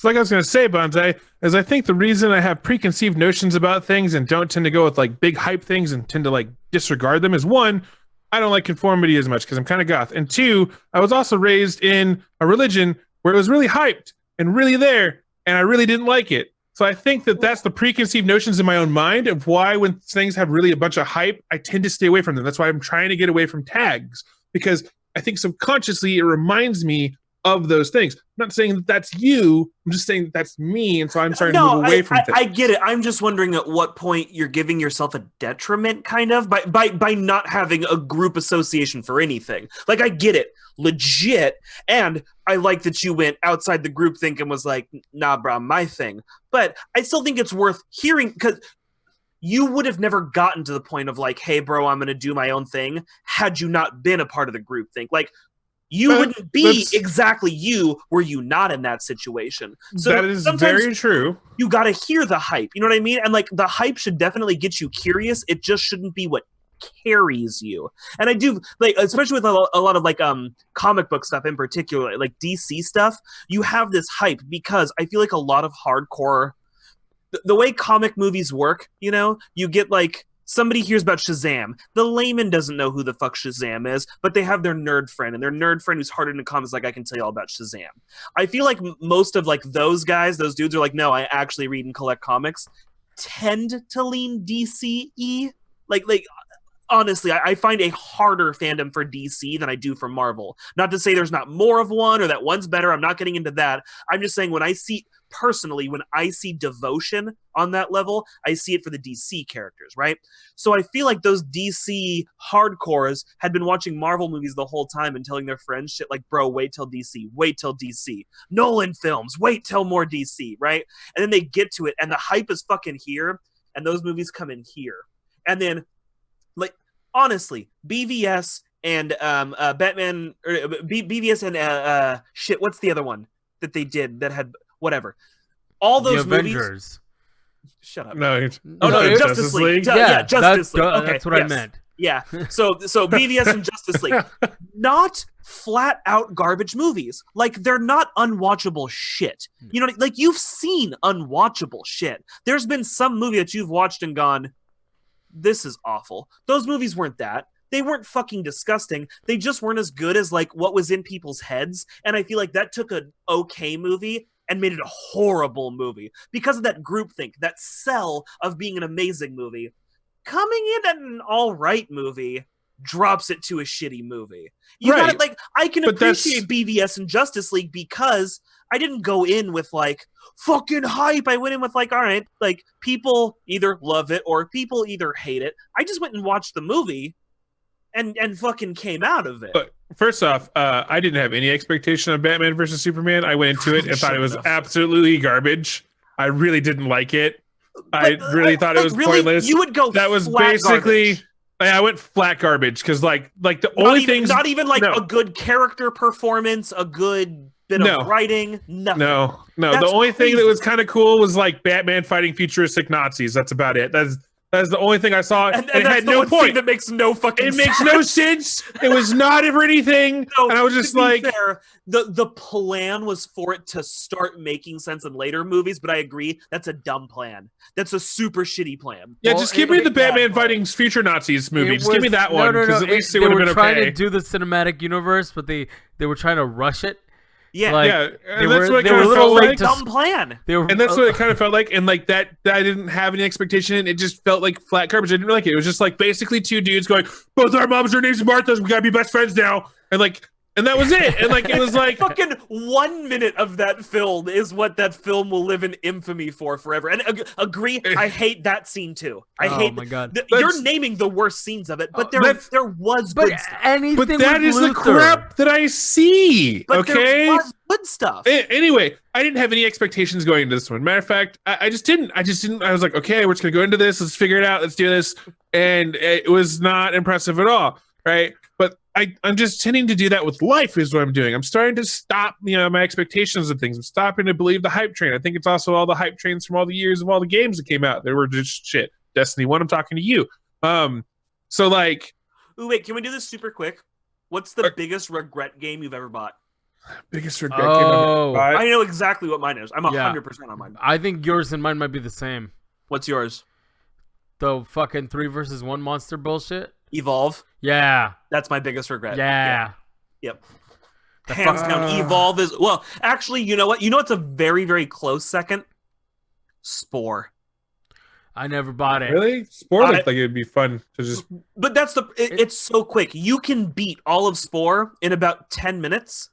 like I was going to say, Bonsai, is I think the reason I have preconceived notions about things and don't tend to go with like big hype things and tend to like disregard them is one, I don't like conformity as much because I'm kind of goth. And two, I was also raised in a religion where it was really hyped and really there, and I really didn't like it. So I think that that's the preconceived notions in my own mind of why when things have really a bunch of hype, I tend to stay away from them. That's why I'm trying to get away from tags because I think subconsciously it reminds me of those things. I'm not saying that that's you. I'm just saying that that's me, and so I'm starting to move away from things. I get it. I'm just wondering at what point you're giving yourself a detriment, kind of, by not having a group association for anything. Like, I get it, legit, and I like that you went outside the group think and was like, nah, bro, my thing. But I still think it's worth hearing, because you would have never gotten to the point of like, hey, bro, I'm going to do my own thing had you not been a part of the group think. Like, you wouldn't be exactly you were you not in that situation. So that is very true. You got to hear the hype. You know what I mean? And like the hype should definitely get you curious. It just shouldn't be what carries you. And I do like, especially with a lot of like comic book stuff in particular, like DC stuff, you have this hype because I feel like a lot of hardcore, the way comic movies work, you know, you get like, somebody hears about Shazam. The layman doesn't know who the fuck Shazam is, but they have their nerd friend, and their nerd friend who's harder in the comics like, I can tell you all about Shazam. I feel like most of like those guys, those dudes are like, no, I actually read and collect comics, tend to lean DC-y. Like honestly, I find a harder fandom for DC than I do for Marvel. Not to say there's not more of one or that one's better. I'm not getting into that. I'm just saying when I see devotion on that level, I see it for the DC characters, right? So I feel like those DC hardcores had been watching Marvel movies the whole time and telling their friends shit like, bro, wait till DC. Nolan films, wait till more DC, right? And then they get to it and the hype is fucking here and those movies come in here. And then, like, honestly, BVS and Batman, or BVS and shit, what's the other one that they did that had whatever? All those the Avengers. Movies. Shut up. No. Justice League. Justice League. Okay, that's what I meant. Yeah. So BVS and Justice League, not flat out garbage movies. Like, they're not unwatchable shit. You know, like, you've seen unwatchable shit. There's been some movie that you've watched and gone, this is awful. Those movies weren't that. They weren't fucking disgusting. They just weren't as good as like what was in people's heads. And I feel like that took an okay movie and made it a horrible movie because of that groupthink, that sell of being an amazing movie. Coming in at an all right movie drops it to a shitty movie. You right. gotta, like, I can appreciate BVS and Justice League because I didn't go in with like fucking hype. I went in with like, all right, like people either love it or people either hate it. I just went and watched the movie and fucking came out of it. But first off, I didn't have any expectation of Batman versus Superman. I went into it and thought it was absolutely garbage. I really didn't like it. I really thought it was pointless. You would go. That was basically. Garbage. I went flat garbage because like the only things. Not even like a good character performance, a good bit of writing. Nothing. No. The only thing that was kind of cool was like Batman fighting futuristic Nazis. That's about it. That's the only thing I saw, and it had no point. That makes no fucking sense. It makes no sense. It was not for anything. No, and I was just like, fair, the plan was for it to start making sense in later movies, but I agree that's a dumb plan. That's a super shitty plan. Yeah, just give me the Batman fighting future Nazis movie. Just give me that one because at least it would have been okay. They were trying to do the cinematic universe, but they were trying to rush it. Yeah, like, and they were a little late to dumb plan. And that's what it kind of felt like. And like that I didn't have any expectation. It just felt like flat garbage. I didn't like it. It was just like basically two dudes going, both our moms are names Martha's. We gotta be best friends now. And that was it. And like it was like fucking 1 minute of that film is what that film will live in infamy for forever. And agree, I hate that scene too. I hate. My God, you're naming the worst scenes of it, but there was good stuff. But that is the crap that I see. But okay, there was good stuff. Anyway, I didn't have any expectations going into this one. Matter of fact, I just didn't. I was like, okay, we're just gonna go into this. Let's figure it out. Let's do this. And it was not impressive at all. Right. But I'm just tending to do that with life is what I'm doing. I'm starting to stop, my expectations of things. I'm stopping to believe the hype train. I think it's also all the hype trains from all the years of all the games that came out. They were just shit. Destiny 1, I'm talking to you. So like... Ooh, wait, can we do this super quick? What's the biggest regret game you've ever bought? Biggest regret game I've Oh. ever bought. I know exactly what mine is. I'm Yeah. 100% on mine. I think yours and mine might be the same. What's yours? The fucking 3 versus 1 monster bullshit. Evolve. Yeah. That's my biggest regret. Yeah. Yep. The Hands fuck- down, Evolve is well. Actually, you know what? You know what's a very, very close second? Spore. I never bought it. Really? Spore I- looked like it'd be fun to just. But that's it's so quick. You can beat all of Spore in about 10 minutes.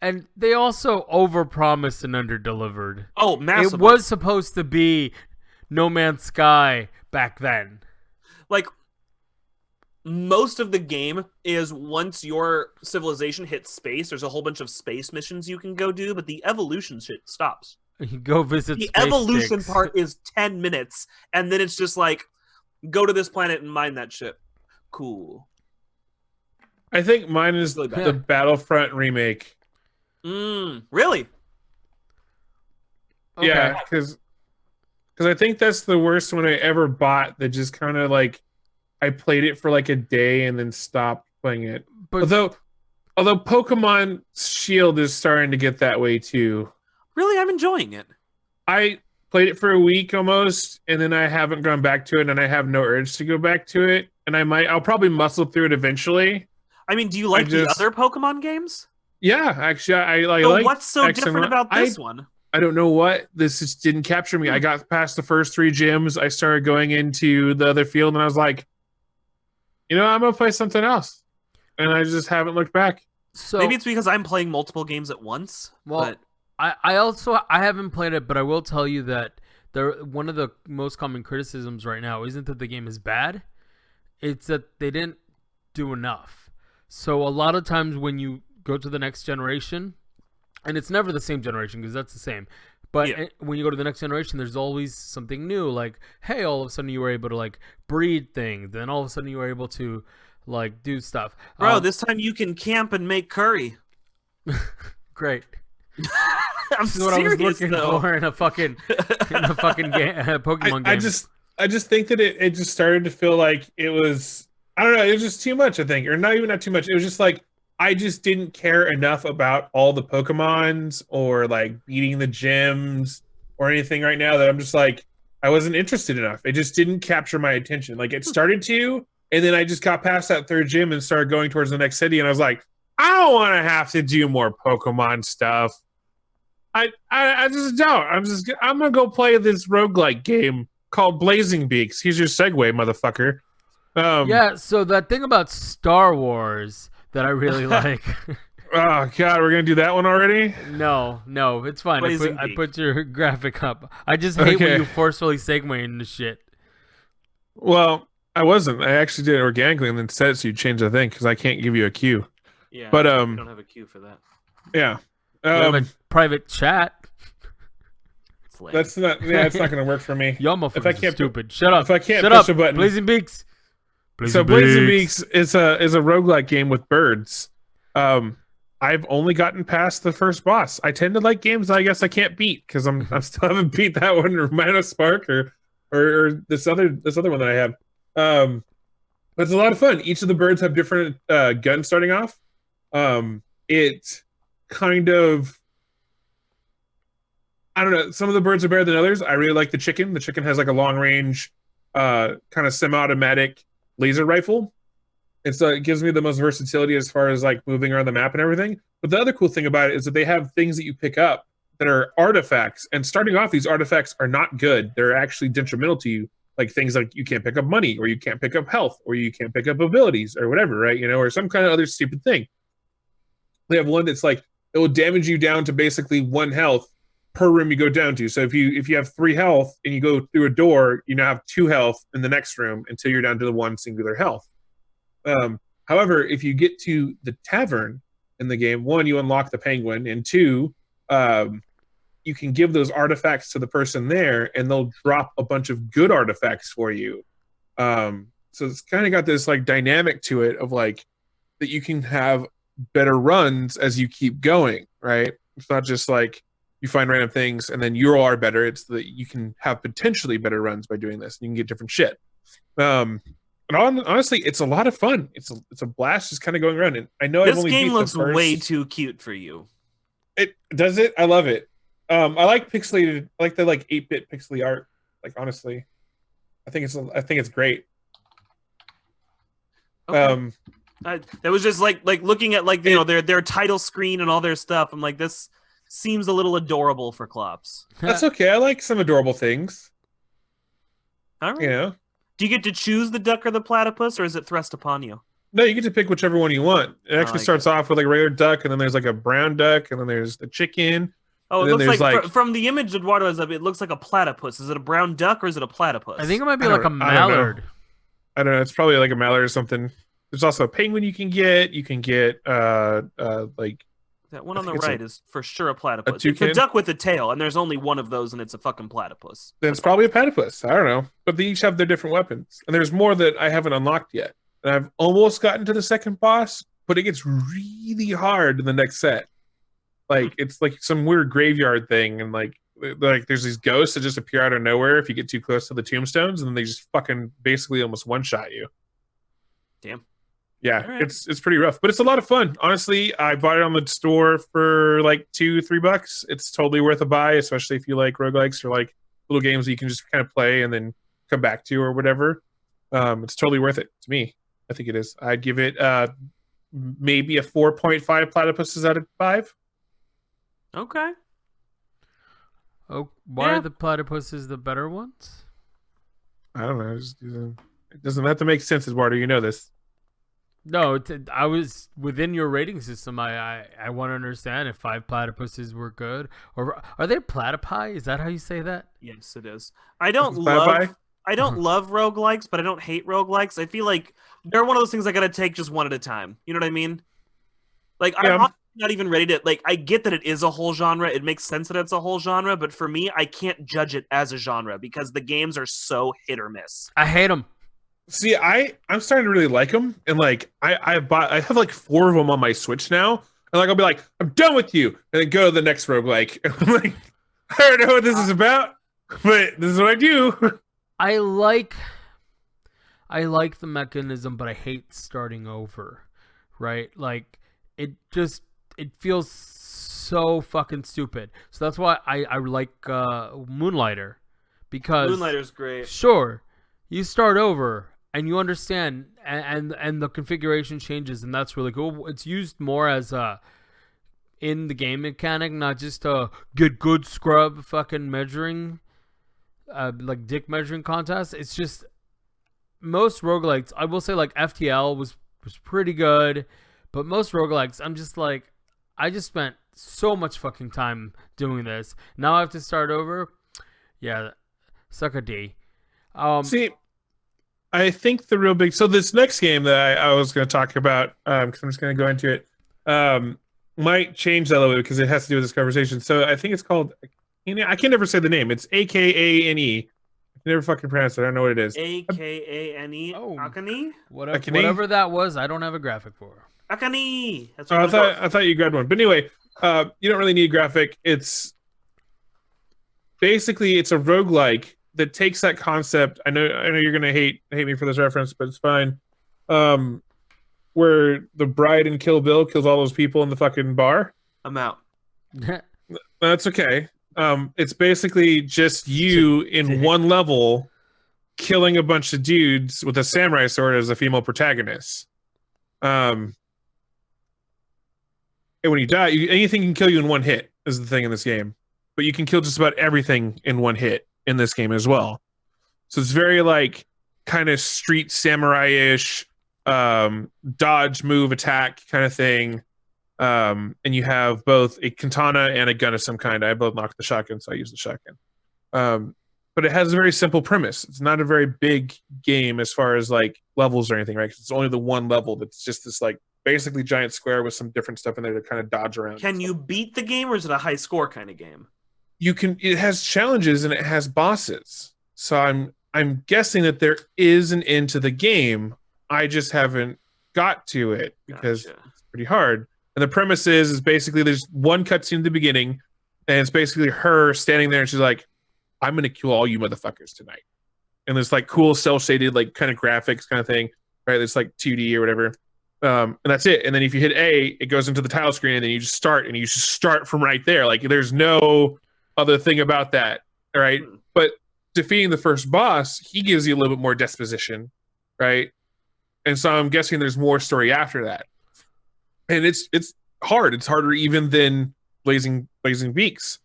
And they also overpromised and underdelivered. Oh, massively. It was supposed to be No Man's Sky back then. like most of the game is once your civilization hits space, there's a whole bunch of space missions you can go do, but the evolution shit stops. You go visit The space evolution sticks. part is 10 minutes, and then it's just like, go to this planet and mine that shit. Cool. I think mine is Really bad. the Battlefront remake. Really? Okay. Yeah, because I think that's the worst one I ever bought. That just kind of like I played it for like a day and then stopped playing it. But Although Pokemon Shield is starting to get that way too. Really, I'm enjoying it. I played it for a week almost, and then I haven't gone back to it, and I have no urge to go back to it. And I'll probably muscle through it eventually. I mean, do you like the other Pokemon games? Yeah, actually, I So like. what's so X and different Y. about this one? I don't know what this just didn't capture me. I got past the first 3 gyms. I started going into the other field, and I was like, I'm gonna play something else, and I just haven't looked back. so Maybe it's because I'm playing multiple games at once. Well, but I haven't played it, but I will tell you that one of the most common criticisms right now isn't that the game is bad, it's that they didn't do enough. So a lot of times when you go to the next generation, and it's never the same generation because that's the same, but Yeah. when you go to the next generation, there's always something new. Like, hey, all of a sudden you were able to like breed things, then all of a sudden you were able to like do stuff. bro, this time you can camp and make curry. Great. I'm This is what I was serious, looking though. for in a fucking Pokemon game. I just think that it just started to feel like it was, I don't know, it was just too much, I think, or not too much. It was just like I just didn't care enough about all the Pokemons or like beating the gyms or anything right now that I'm just like I wasn't interested enough. It just didn't capture my attention. Like it started to, and then I just got past that 3rd gym and started going towards the next city, and I was like, I don't want to have to do more Pokemon stuff. I just don't. I'm gonna go play this roguelike game called Blazing Beaks. Here's your segue, motherfucker. Yeah, so that thing about Star Wars that I really like. Oh god, we're gonna do that one already? No, it's fine. Blazing I Beak. put your graphic up. I just hate Okay. when you forcefully segue into shit. Well, I wasn't. I actually did it organically and then said it so you change the thing because I can't give you a cue. Yeah, But, we don't have a queue for that. Yeah. We have a private chat. It's lame. That's not. Yeah, it's not gonna work for me. Y'all If I motherfuckers are can't- stupid. Shut up. if I can't Shut push up. a button. Blazing Beaks. So Blazing Beaks is a roguelike game with birds. I've only gotten past the first boss. I tend to like games I guess I can't beat because I'm still haven't beat that one or Mana Spark or this other one that I have. But it's a lot of fun. Each of the birds have different guns starting off. It kind of, I don't know. Some of the birds are better than others. I really like the chicken. The chicken has like a long range, kind of semi-automatic laser rifle. And so it gives me the most versatility as far as like moving around the map and everything. But the other cool thing about it is that they have things that you pick up that are artifacts. And starting off, these artifacts are not good. They're actually detrimental to you. Like things like you can't pick up money, or you can't pick up health, or you can't pick up abilities, or whatever, right? Or some kind of other stupid thing. They have one that's like it will damage you down to basically 1 health per room you go down to. So if you have 3 health and you go through a door, you now have 2 health in the next room until you're down to the 1 singular health. However, if you get to the tavern in the game, 1, you unlock the penguin, and 2, you can give those artifacts to the person there, and they'll drop a bunch of good artifacts for you. So it's kind of got this like dynamic to it of like that you can have better runs as you keep going, right? It's not just like you find random things and then you are better. It's that you can have potentially better runs by doing this. You can get different shit. honestly, it's a lot of fun. It's a blast just kind of going around. And I know I've This only game beat looks the first... way too cute for you. It does it. I love it. I like pixelated. I like the 8-bit pixely art. Like honestly, I think it's great. Okay. That was just like looking at their title screen and all their stuff. I'm like, this seems a little adorable for Klops. That's okay. I like some adorable things. All right. You know. Do you get to choose the duck or the platypus, or is it thrust upon you? No, you get to pick whichever one you want. It actually like starts off with like a regular duck, and then there's like a brown duck, and then there's the chicken. Oh, and it then looks there's, like from the image Eduardo has up, it looks like a platypus. Is it a brown duck or is it a platypus? I think it might be I like a don't- I don't know. mallard. I don't know. It's probably like a mallard or something. There's also a penguin you can get. You can get like that one I on the think it's right is for sure a platypus. It's a toucan? duck with a tail, and there's only one of those, and it's a fucking platypus. then it's probably a platypus. I don't know, but they each have their different weapons, and there's more that I haven't unlocked yet. And I've almost gotten to the second boss, but it gets really hard in the next set. Like it's like some weird graveyard thing, and like there's these ghosts that just appear out of nowhere if you get too close to the tombstones, and then they just fucking basically almost one shot you. Damn. Yeah, All right. it's pretty rough, but it's a lot of fun. Honestly, I bought it on the store for like $2-3. It's totally worth a buy, especially if you like roguelikes or like little games that you can just kind of play and then come back to or whatever. It's totally worth it to me. I think it is. I'd give it maybe a 4.5 platypuses out of 5. Okay. Oh, why Yeah. are the platypuses the better ones? I don't know. It doesn't have to make sense, Eduardo. You know this. No, I was within your rating system. I want to understand if 5 platypuses were good, or are they platypi? Is that how you say that? Yes, it is. I don't Bye-bye. love. I don't love roguelikes, but I don't hate roguelikes. I feel like they're one of those things I gotta take just one at a time. You know what I mean? Like Yeah. I'm not even ready to I get that it is a whole genre. It makes sense that it's a whole genre, but for me, I can't judge it as a genre because the games are so hit or miss. I hate them. See, I'm starting to really like them, and like I have like 4 of them on my Switch now, and like I'll be like, I'm done with you, and then go to the next roguelike. And I'm like, I don't know what this is about, but this is what I do. I like the mechanism, but I hate starting over. Right? Like it feels so fucking stupid. So that's why I like Moonlighter, because Moonlighter's great. sure, you start over and you understand, and the configuration changes, and that's really cool. It's used more as a in the game mechanic, not just a get good scrub fucking measuring, like dick measuring contest. It's just most roguelikes. I will say like FTL was pretty good, but most roguelikes, I'm just like, I just spent so much fucking time doing this. Now I have to start over. Yeah, suck a D. See, I think the real big. So this next game that I was going to talk about, because I'm just going to go into it, might change that a little bit because it has to do with this conversation. So I think it's called. I can never say the name. It's Akane. I can never fucking pronounce it. I don't know what it is. Akane. Oh. Akane. Whatever that was, I don't have a graphic for. Akane. That's Oh, what I thought you grabbed one, but anyway, you don't really need a graphic. It's basically it's a roguelike that takes that concept. I know you're gonna hate me for this reference, but it's fine. Where the bride in Kill Bill kills all those people in the fucking bar. I'm out. That's okay. It's basically just you in one level killing a bunch of dudes with a samurai sword as a female protagonist. And when you die, anything can kill you in one hit is the thing in this game. But you can kill just about everything in one hit in this game as well. So it's very like kind of street samurai-ish, dodge, move, attack kind of thing. And you have both a katana and a gun of some kind. I both knocked the shotgun, so I use the shotgun. But it has a very simple premise. It's not a very big game as far as like levels or anything, right? 'Cause it's only the one level that's just this like basically giant square with some different stuff in there to kind of dodge around. Can you beat the game, or is it a high score kind of game? You can. It has challenges and it has bosses. So I'm guessing that there is an end to the game. I just haven't got to it because Gotcha. it's pretty hard. And the premise is basically there's one cutscene at the beginning, and it's basically her standing there, and she's like, "I'm gonna kill all you motherfuckers tonight." and there's like cool cell shaded like kind of graphics kind of thing, right? It's like 2D or whatever. And that's it. And then if you hit A, it goes into the title screen, and then you just start from right there. Like there's no other thing about that, right? But defeating the first boss, he gives you a little bit more disposition, right? And so I'm guessing there's more story after that. And it's hard. It's harder even than Blazing Beaks,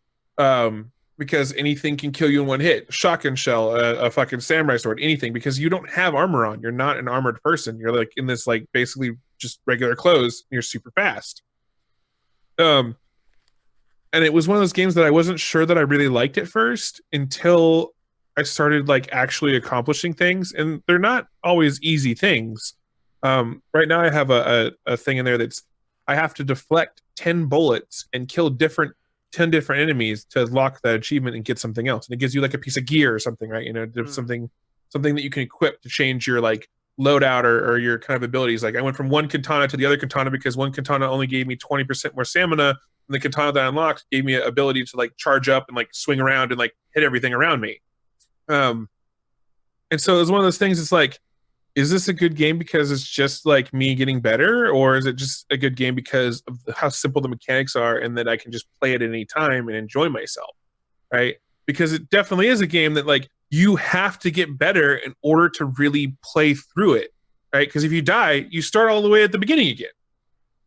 because anything can kill you in one hit. Shotgun shell, a fucking samurai sword, anything, because you don't have armor on. You're not an armored person. You're like in this like basically just regular clothes. And you're super fast. And it was one of those games that I wasn't sure that I really liked at first until I started like actually accomplishing things, and they're not always easy things. Right now I have a thing in there that's I have to deflect 10 bullets and kill 10 different enemies to lock that achievement and get something else. And it gives you like a piece of gear or something, right? You know, something that you can equip to change your like loadout or your kind of abilities. Like I went from one katana to the other katana because one katana only gave me 20% more stamina, and the katana that I unlocked gave me an ability to like charge up and like swing around and like hit everything around me. And so it was one of those things. It's like, is this a good game because it's just like me getting better, or is it just a good game because of how simple the mechanics are and that I can just play it at any time and enjoy myself, right? Because it definitely is a game that like you have to get better in order to really play through it, right? Because if you die, you start all the way at the beginning again.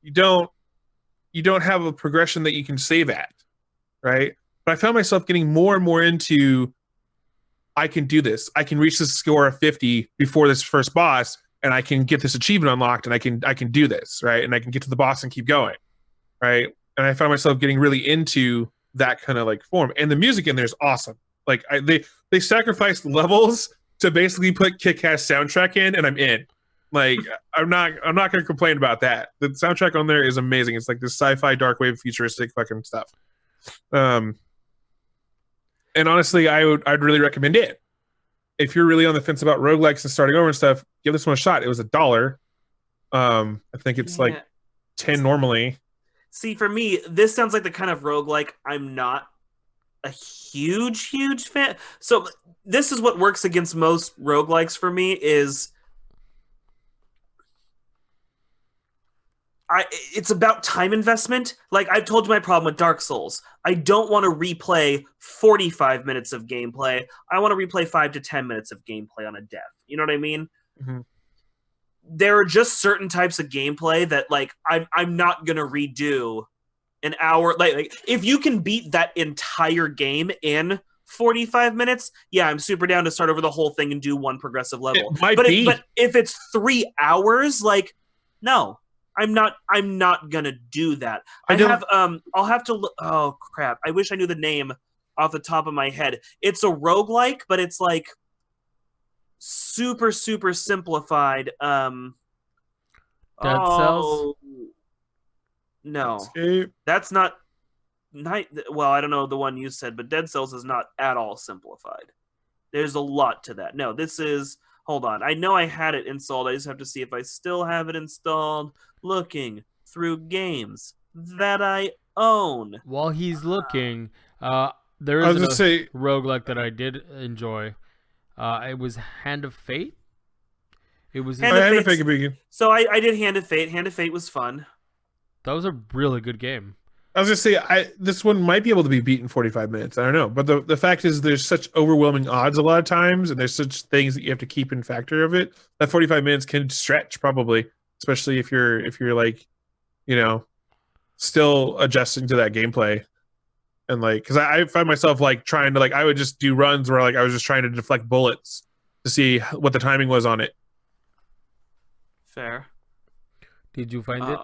You don't have a progression that you can save at, right? But I found myself getting more and more into, I can do this. I can reach this score of 50 before this first boss, and I can get this achievement unlocked, and I can do this, right? And I can get to the boss and keep going, right? And I found myself getting really into that kind of like form. And the music in there is awesome. Like they sacrificed levels to basically put kick-ass soundtrack in, and I'm in. Like I'm not going to complain about that. The soundtrack on there is amazing. It's like this sci-fi dark wave futuristic fucking stuff. And honestly, I'd really recommend it. If you're really on the fence about roguelikes and starting over and stuff, give this one a shot. It was $1. I think it's like 10 normally. See, for me, this sounds like the kind of roguelike I'm not a huge fan. So this is what works against most roguelikes for me is it's about time investment. Like I've told you my problem with Dark Souls. I don't want to replay 45 minutes of gameplay. I want to replay 5 to 10 minutes of gameplay on a death. You know what I mean? Mm-hmm. There are just certain types of gameplay that like I'm not gonna redo an hour. Like if you can beat that entire game in 45 minutes, yeah, I'm super down to start over the whole thing and do one progressive level. But if it's 3 hours, like no. I'm not gonna do that. I'll have to look. Oh crap! I wish I knew the name off the top of my head. It's a roguelike, but it's like super simplified. Dead Cells? No, Escape. that's not. Well, I don't know the one you said, but Dead Cells is not at all simplified. There's a lot to that. No, this is. Hold on. I know I had it installed. I just have to see if I still have it installed. Looking through games that I own. While he's looking, there is a roguelike that I did enjoy. It was Hand of Fate. It was Hand of Fate. So I did Hand of Fate. Hand of Fate was fun. That was a really good game. I was gonna say this one might be able to be beat in 45 minutes. I don't know, but the fact is, there's such overwhelming odds a lot of times, and there's such things that you have to keep in factor of it. That 45 minutes can stretch probably, especially if you're like, you know, still adjusting to that gameplay, and like, because I find myself like trying to like I would just do runs where like I was just trying to deflect bullets to see what the timing was on it. Fair. Did you find it?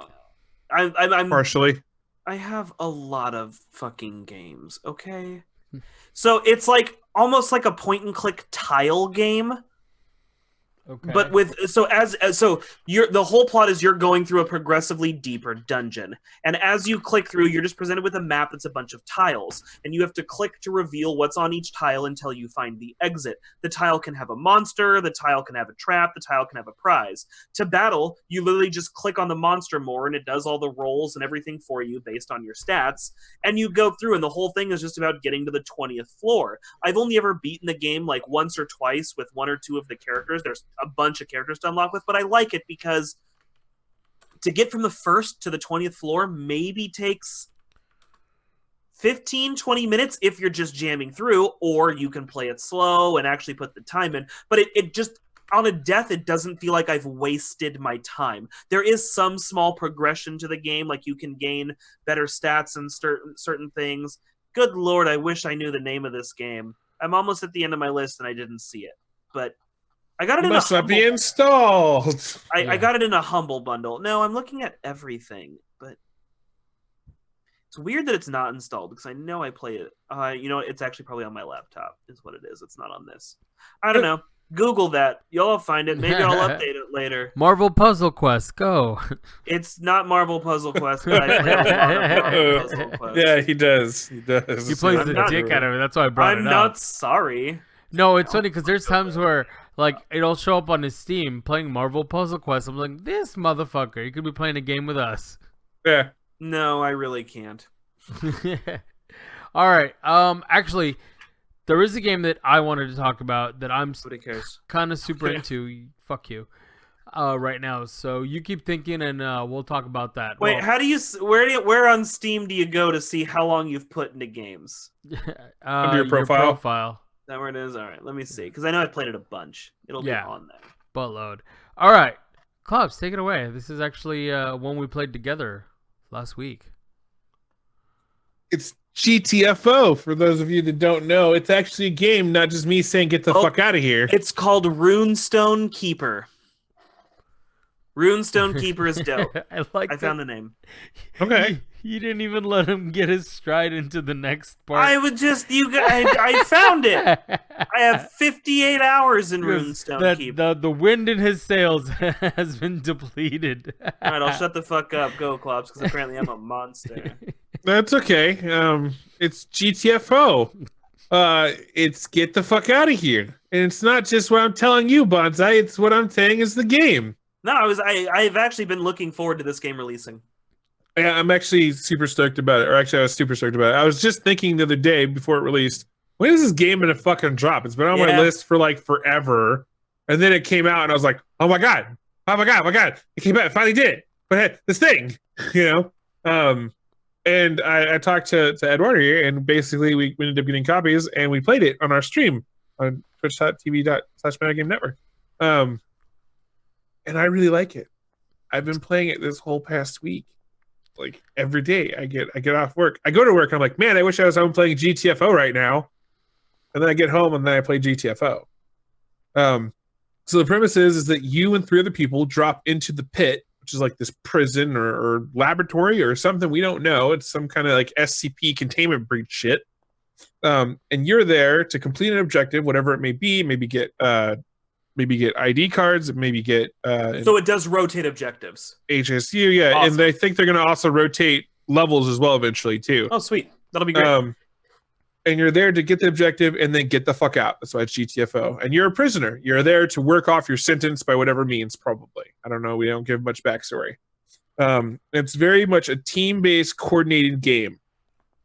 I'm partially. I have a lot of fucking games, okay? So it's like almost like a point and click tile game. Okay. But so you're the whole plot is you're going through a progressively deeper dungeon, and as you click through, you're just presented with a map that's a bunch of tiles, and you have to click to reveal what's on each tile until you find the exit. The tile can have a monster, the tile can have a trap, the tile can have a prize. To battle, you literally just click on the monster more, and it does all the rolls and everything for you based on your stats, and you go through, and the whole thing is just about getting to the 20th floor. I've only ever beaten the game like once or twice with one or two of the characters. There's a bunch of characters to unlock with, but I like it because to get from the first to the 20th floor maybe takes 15-20 minutes if you're just jamming through, or you can play it slow and actually put the time in. But it just, on a death, it doesn't feel like I've wasted my time. There is some small progression to the game, like you can gain better stats and certain things. Good Lord, I wish I knew the name of this game. I'm almost at the end of my list and I didn't see it. But I got it in Must a not be installed. I got it in a humble bundle. No, I'm looking at everything, but it's weird that it's not installed because I know I play it. You know, it's actually probably on my laptop is what it is. It's not on this. I don't know. Google that. You'll find it. Maybe I'll update it later. Marvel Puzzle Quest, go. It's not Marvel Puzzle Quest, but I play a lot of Marvel Puzzle Quest. Yeah, he does. He does. He plays I'm the not- dick out of it. That's why I brought I'm it not up. sorry. No, it's funny because there's times where like it'll show up on his Steam playing Marvel Puzzle Quest. I'm like, this motherfucker, he could be playing a game with us. Yeah. No, I really can't. All right. Actually, there is a game that I wanted to talk about that I'm Nobody cares. kind of super into. Fuck you. Right now. So you keep thinking, and we'll talk about that. Wait, Well, how do you? Where on Steam do you go to see how long you've put into games? Under your profile? Is that where it is? All right, let me see. Because I know I played it a bunch. It'll Yeah. be on there. Buttload. All right. Clubs, take it away. This is actually one we played together last week. It's GTFO, for those of you that don't know. It's actually a game, not just me saying get the Oh. fuck out of here. It's called Runestone Keeper. Runestone Keeper is dope. I like I found the name. Okay. You didn't even let him get his stride into the next part. I would just I found it. I have 58 hours in Runestone Keeper. The wind in his sails has been depleted. All right, I'll shut the fuck up. Go, Klops, because apparently I'm a monster. That's okay. It's GTFO. It's get the fuck out of here. And it's not just what I'm telling you, Bonsai. It's what I'm saying is the game. No, I've actually been looking forward to this game releasing. Yeah, I'm actually super stoked about it. Or actually, I was super stoked about it. I was just thinking the other day before it released, when is this game gonna fucking drop? It's been on my Yeah. list for like forever. And then it came out and I was like, oh my God. It came out. It finally did it. But hey, this thing, you know? And I talked to Eduardo here, and basically we ended up getting copies and we played it on our stream on twitch.tv/MetaGameNetwork. And I really like it. I've been playing it this whole past week. Like every day I get off work. I go to work and I'm like, man, I wish I was home playing GTFO right now. And then I get home and then I play GTFO. So the premise is that you and 3 other people drop into the pit, which is like this prison or laboratory or something we don't know. It's some kind of like SCP containment breach shit. And you're there to complete an objective, whatever it may be. Maybe get ID cards, maybe get So it does rotate objectives. HSU, yeah. Awesome. And I think they're going to also rotate levels as well eventually too. Oh, sweet. That'll be great. And you're there to get the objective and then get the fuck out. That's why it's GTFO. And you're a prisoner. You're there to work off your sentence by whatever means, probably. I don't know. We don't give much backstory. It's very much a team-based, coordinated game.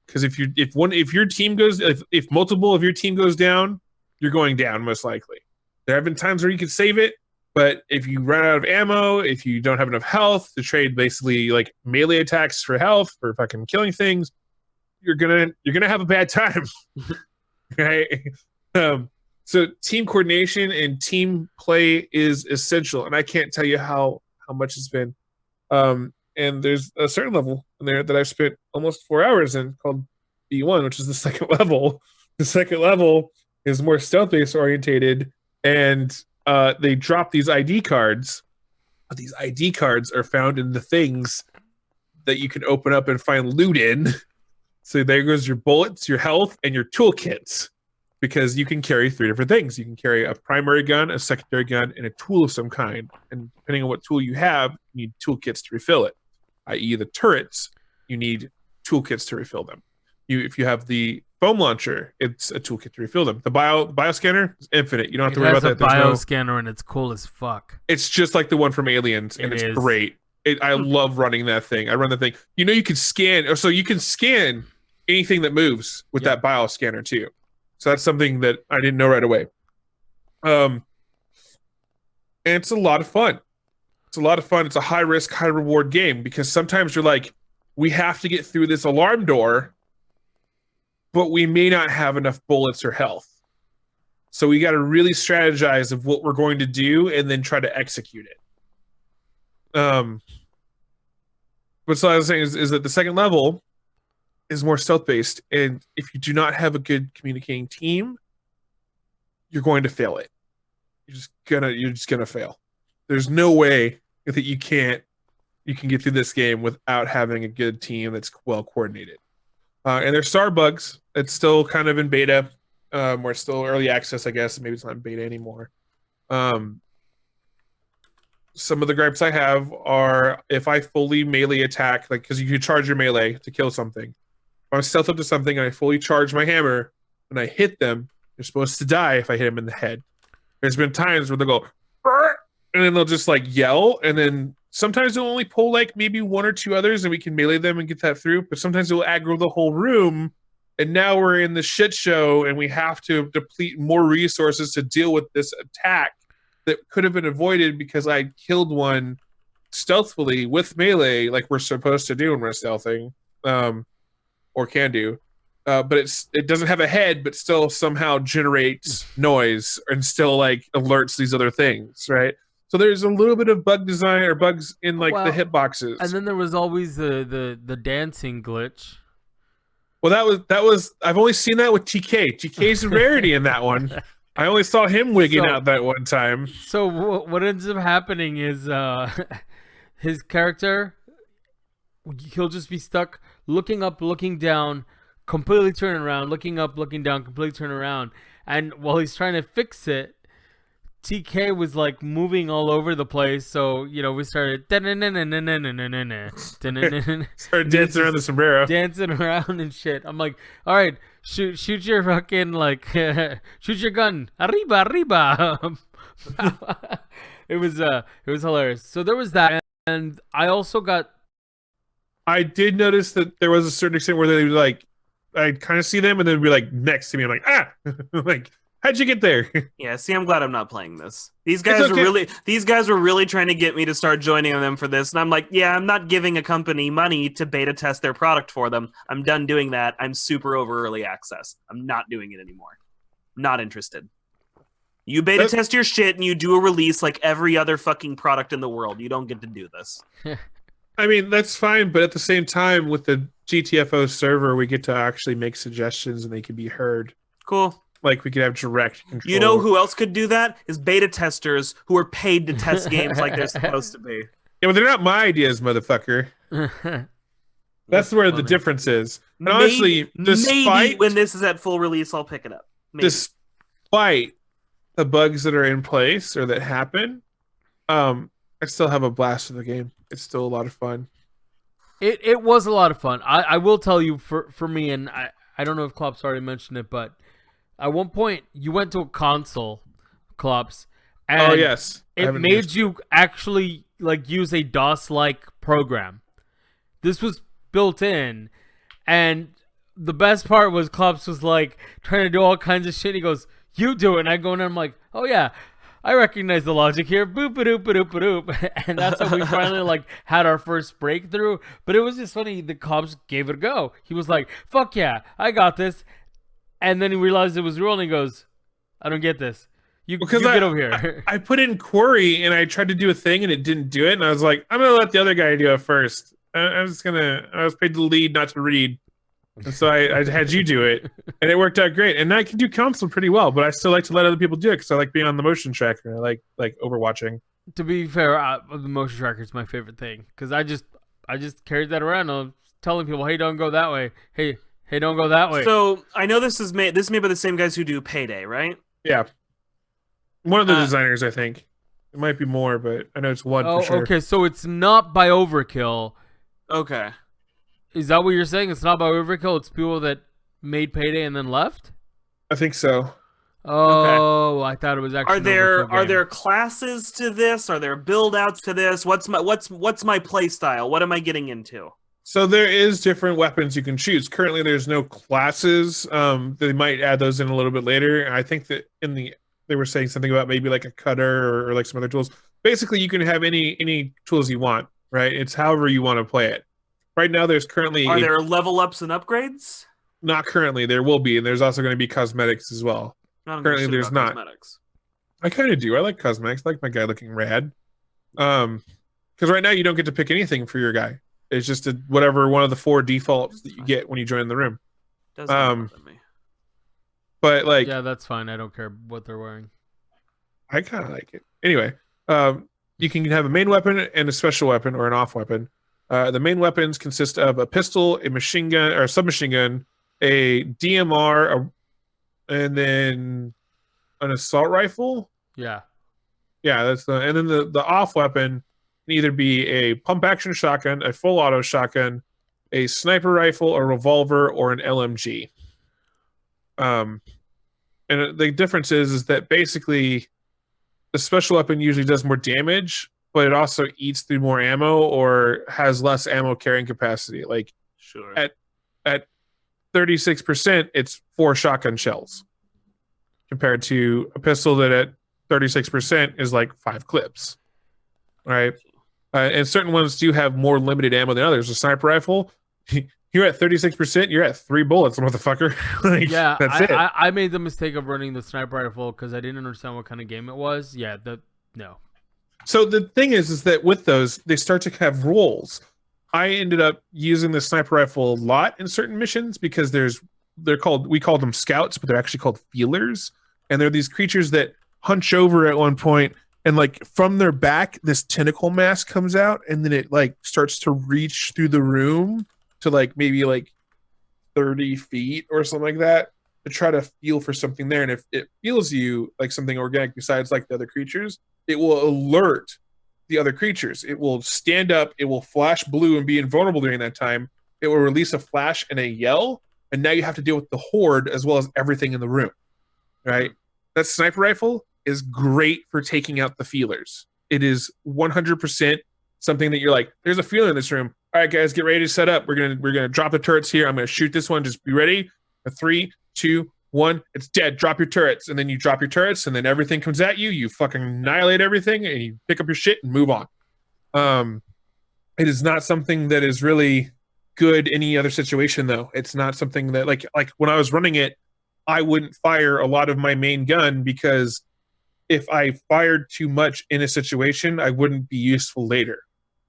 Because if your team goes, if multiple of your team goes down, you're going down most likely. There have been times where you could save it, but if you run out of ammo, if you don't have enough health to trade basically like melee attacks for health for fucking killing things, you're gonna have a bad time. Right? So team coordination and team play is essential, and I can't tell you how much it's been. And there's a certain level in there that I've spent almost 4 hours in called B1, which is the second level. The second level is more stealth-based orientated, and they drop these ID cards. But these ID cards are found in the things that you can open up and find loot in. So there goes your bullets, your health, and your toolkits. because you can carry 3 different things. You can carry a primary gun, a secondary gun, and a tool of some kind. And depending on what tool you have, you need toolkits to refill it, i.e. the turrets, you need toolkits to refill them. If you have the foam launcher, it's a toolkit to refill them. The bioscanner is infinite. You don't have to worry about that. It has a bioscanner and it's cool as fuck. It's just like the one from Aliens, and it's great. I love running that thing. I run the thing. You can scan, so you can scan anything that moves with that bioscanner too. So that's something that I didn't know right away. And it's a lot of fun. It's a high risk, high reward game because sometimes you're like, we have to get through this alarm door, but we may not have enough bullets or health. So we got to really strategize of what we're going to do and then try to execute it. But so I was saying is that the second level is more stealth based, and if you do not have a good communicating team, you're going to fail it. You're just gonna fail. There's no way that you can get through this game without having a good team that's well coordinated. And there's star bugs. It's still kind of in beta. We're still early access, I guess. Maybe it's not in beta anymore. Some of the gripes I have are if I fully melee attack, like because you can charge your melee to kill something. If I'm stealth up to something and I fully charge my hammer, when I hit them, they're supposed to die if I hit them in the head. There's been times where they'll go, "Burr!" and then they'll just like yell, and then sometimes they'll only pull like maybe 1 or 2 others and we can melee them and get that through, but sometimes they'll aggro the whole room, and now we're in the shit show and we have to deplete more resources to deal with this attack that could have been avoided because I killed one stealthily with melee like we're supposed to do when we're stealthing. Or can do, but it doesn't have a head, but still somehow generates noise and still like alerts these other things, right? So there's a little bit of bug design or bugs in like the hitboxes. And then there was always the dancing glitch. Well, that was I've only seen that with TK. TK's a rarity in that one. I only saw him wigging out that one time. So what ends up happening is his character, he'll just be stuck looking up, looking down, completely turning around, looking up, looking down, completely turning around. And while he's trying to fix it, TK was like moving all over the place. So, we started started dancing around the sombrero. Dancing around and shit. I'm like, all right, shoot your fucking shoot your gun. Arriba. It was hilarious. So there was that. And I did notice that there was a certain extent where they would like, I'd kind of see them and they'd be like next to me. I'm like, like, how'd you get there? Yeah, see, I'm glad I'm not playing this. These guys were really trying to get me to start joining them for this, and I'm like, yeah, I'm not giving a company money to beta test their product for them. I'm done doing that. I'm super over early access. I'm not doing it anymore. Not interested. You beta test your shit and you do a release like every other fucking product in the world. You don't get to do this. I mean, that's fine, but at the same time, with the GTFO server, we get to actually make suggestions and they can be heard. Cool. Like, we could have direct control. You know who else could do that? Is beta testers who are paid to test games like they're supposed to be. Yeah, but they're not my ideas, motherfucker. That's where the difference is. And honestly, maybe when this is at full release, I'll pick it up. Maybe. Despite the bugs that are in place or that happen, I still have a blast with the game. It's still a lot of fun. It was a lot of fun. I will tell you, for me, and I don't know if Klops already mentioned it, but at one point you went to a console, Klops, and yes, it made you actually like use a DOS-like program. This was built in, and the best part was Klops was like trying to do all kinds of shit. He goes, "You do it," and I go in and I'm like, "Oh yeah, I recognize the logic here." Boop a doop a doop a doop. And that's how we finally like had our first breakthrough. But it was just funny. The Klops gave it a go. He was like, "Fuck yeah, I got this." And then he realized it was real, and he goes, "I don't get this. You get over here." I put in query and I tried to do a thing and it didn't do it, and I was like, I'm gonna let the other guy do it first. I was paid to lead, not to read. And so I had you do it, and it worked out great. And I can do console pretty well, but I still like to let other people do it because I like being on the motion tracker. I like overwatching. To be fair, the motion tracker is my favorite thing because I just carried that around. I'm telling people, "Hey, don't go that way. Hey, Hey, don't go that way. So I know this is made by the same guys who do Payday, right? Yeah, one of the Uh, designers, I think. It might be more, but I know it's one Oh, for sure. okay. So it's not by Overkill. Okay. Is that what you're saying? It's not by Overkill. It's people that made Payday and then left. I think so. Oh, I thought it was actually. Are an there Overkill are game. there classes to this? Are there build outs to this? What's my play style? What am I getting into? So there is different weapons you can choose. Currently, there's no classes. They might add those in a little bit later. I think that they were saying something about maybe like a cutter or like some other tools. Basically, you can have any tools you want, right? It's however you want to play it. Right now, there's currently Are there level ups and upgrades? not currently. There will be, and there's also going to be cosmetics as well. I don't give a Currently, shit there's about not. cosmetics. I kind of do. I like cosmetics. I like my guy looking rad. Because right now you don't get to pick anything for your guy. It's just whatever one of the 4 defaults that you get when you join the room. Doesn't bother me. But like, Yeah, that's fine. I don't care what they're wearing. I kind of like it. Anyway, you can have a main weapon and a special weapon or an off weapon. The main weapons consist of a pistol, a machine gun or a submachine gun, a DMR, and then an assault rifle. Yeah. Yeah, and then the off weapon can either be a pump action shotgun, a full auto shotgun, a sniper rifle, a revolver, or an LMG. And the difference is that basically the special weapon usually does more damage, but it also eats through more ammo or has less ammo carrying capacity. Like Sure. at 36%, it's 4 shotgun shells compared to a pistol that at 36% is like 5 clips, right? And certain ones do have more limited ammo than others. A sniper rifle, you're at 36%, you're at 3 bullets, motherfucker. Like, Yeah, that's it. I made the mistake of running the sniper rifle because I didn't understand what kind of game it was. Yeah, no. So the thing is that with those, they start to have roles. I ended up using the sniper rifle a lot in certain missions because we call them scouts, but they're actually called feelers. And they're these creatures that hunch over at one point, and like from their back, this tentacle mass comes out, and then it like starts to reach through the room to like maybe like 30 feet or something like that to try to feel for something there. And if it feels you like something organic besides like the other creatures, it will alert the other creatures. It will stand up, it will flash blue and be invulnerable during that time. It will release a flash and a yell, and now you have to deal with the horde as well as everything in the room, right? That sniper rifle is great for taking out the feelers. It is 100% something that you're like, there's a feeler in this room. All right, guys, get ready to set up. We're gonna drop the turrets here. I'm gonna shoot this one. Just be ready. 3, 2, 1. It's dead. Drop your turrets, and then you drop your turrets, and then everything comes at you. You fucking annihilate everything, and you pick up your shit and move on. It is not something that is really good any other situation, though. It's not something that like when I was running it, I wouldn't fire a lot of my main gun because if I fired too much in a situation, I wouldn't be useful later.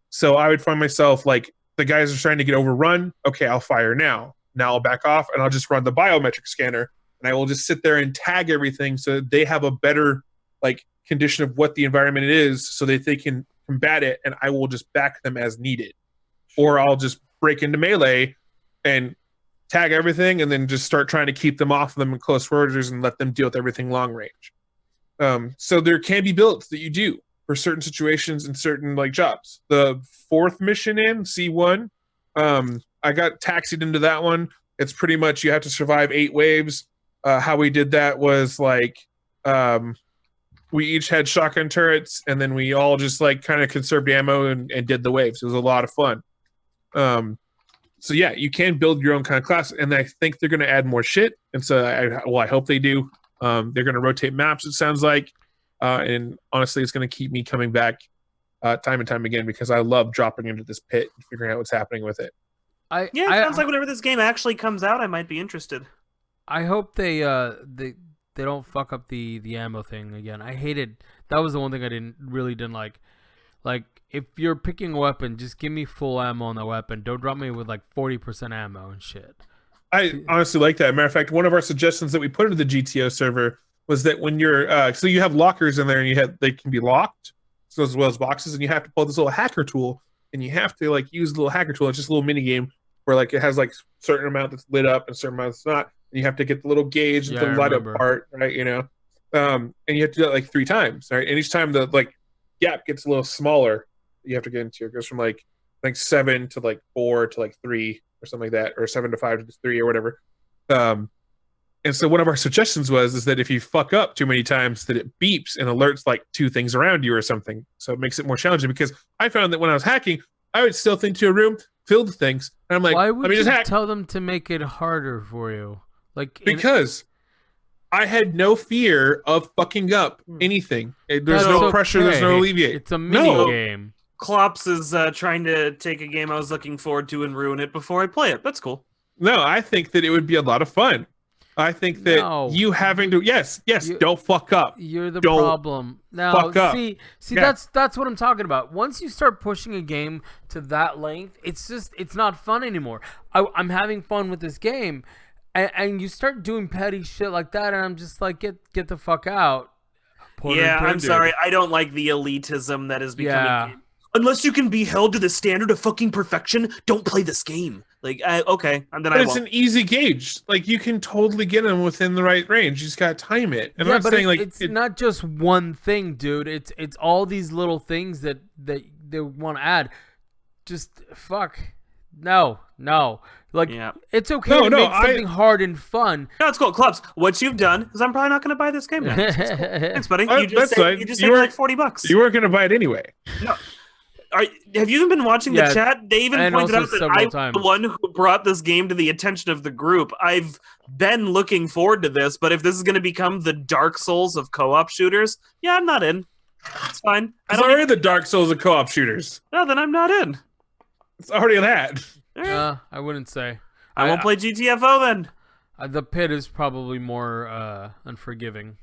So I would find myself like, the guys are starting to get overrun. Okay, I'll fire now. Now I'll back off and I'll just run the biometric scanner, and I will just sit there and tag everything so that they have a better like condition of what the environment is so that they can combat it, and I will just back them as needed. Or I'll just break into melee and tag everything and then just start trying to keep them off of them in close quarters and let them deal with everything long range. So there can be builds that you do for certain situations and certain like jobs. The 4th mission in C1, I got taxied into that one. It's pretty much you have to survive 8 waves. How we did that was like we each had shotgun turrets, and then we all just like kind of conserved ammo and did the waves. It was a lot of fun. So yeah, you can build your own kind of class, and I think they're going to add more shit. And so I hope they do. They're going to rotate maps, it sounds like. And honestly, it's going to keep me coming back time and time again because I love dropping into this pit and figuring out what's happening with it. It sounds like whenever this game actually comes out, I might be interested. I hope they don't fuck up the ammo thing again. I hated that was the one thing I didn't like. Like if you're picking a weapon, just give me full ammo on the weapon. Don't drop me with like 40% ammo and shit. I honestly like that. Matter of fact, one of our suggestions that we put into the GTO server was that when you're so you have lockers in there and they can be locked, so as well as boxes, and you have to pull this little hacker tool, and you have to like use the little hacker tool. It's just a little mini game where like it has like certain amount that's lit up and certain amount that's not. And you have to get the little gauge Yeah, and I the light up remember. part, right? And you have to do it like 3 times, right? And each time the like gap gets a little smaller, you have to get into. It goes from like 7 to like 4 to like 3 or something like that, or 7 to 5 to 3 or whatever. And so one of our suggestions is that if you fuck up too many times, that it beeps and alerts like 2 things around you or something. So it makes it more challenging, because I found that when I was hacking, I would stealth into a room filled with things, and I'm like, Why let would me you just hack. tell them to make it harder for you? Like Because I had no fear of fucking up anything. There's That's no pressure. There's no okay. alleviate. It's a mini No. game. Klops is trying to take a game I was looking forward to and ruin it before I play it. That's cool. No, I think that it would be a lot of fun. I think that No. you having to yes, You- don't fuck up. You're the Don't problem. Now, fuck up. see, Yeah. that's what I'm talking about. Once you start pushing a game to that length, it's not fun anymore. I'm having fun with this game, and you start doing petty shit like that, and I'm just like, get the fuck out. Pun Yeah, I'm intended. sorry. I don't like the elitism that is becoming. Yeah. Unless you can be held to the standard of fucking perfection, don't play this game. Like, okay, and then But I it's won't. an easy gauge. Like you can totally get them within the right range. You just gotta time it. And Yeah, I'm not but saying like it's not just one thing, dude. It's all these little things that they want to add. Just fuck. No. Like Yeah. it's okay No, to no, make something hard and fun. No, it's cool. Clubs, what you've done is I'm probably not going to buy this game now. Thanks, buddy. You just that's saved, fine. you just You saved were- like $40. you weren't gonna buy it anyway. Have you even been watching Yeah, the chat? They even and pointed also out that several I was times. the one who brought this game to the attention of the group. I've been looking forward to this, but if this is going to become the Dark Souls of co-op shooters, yeah, I'm not in. It's fine. I It's don't. already the Dark Souls of co-op shooters. No, then I'm not in. It's already that. All right. I wouldn't say. I won't play GTFO then. The pit is probably more unforgiving.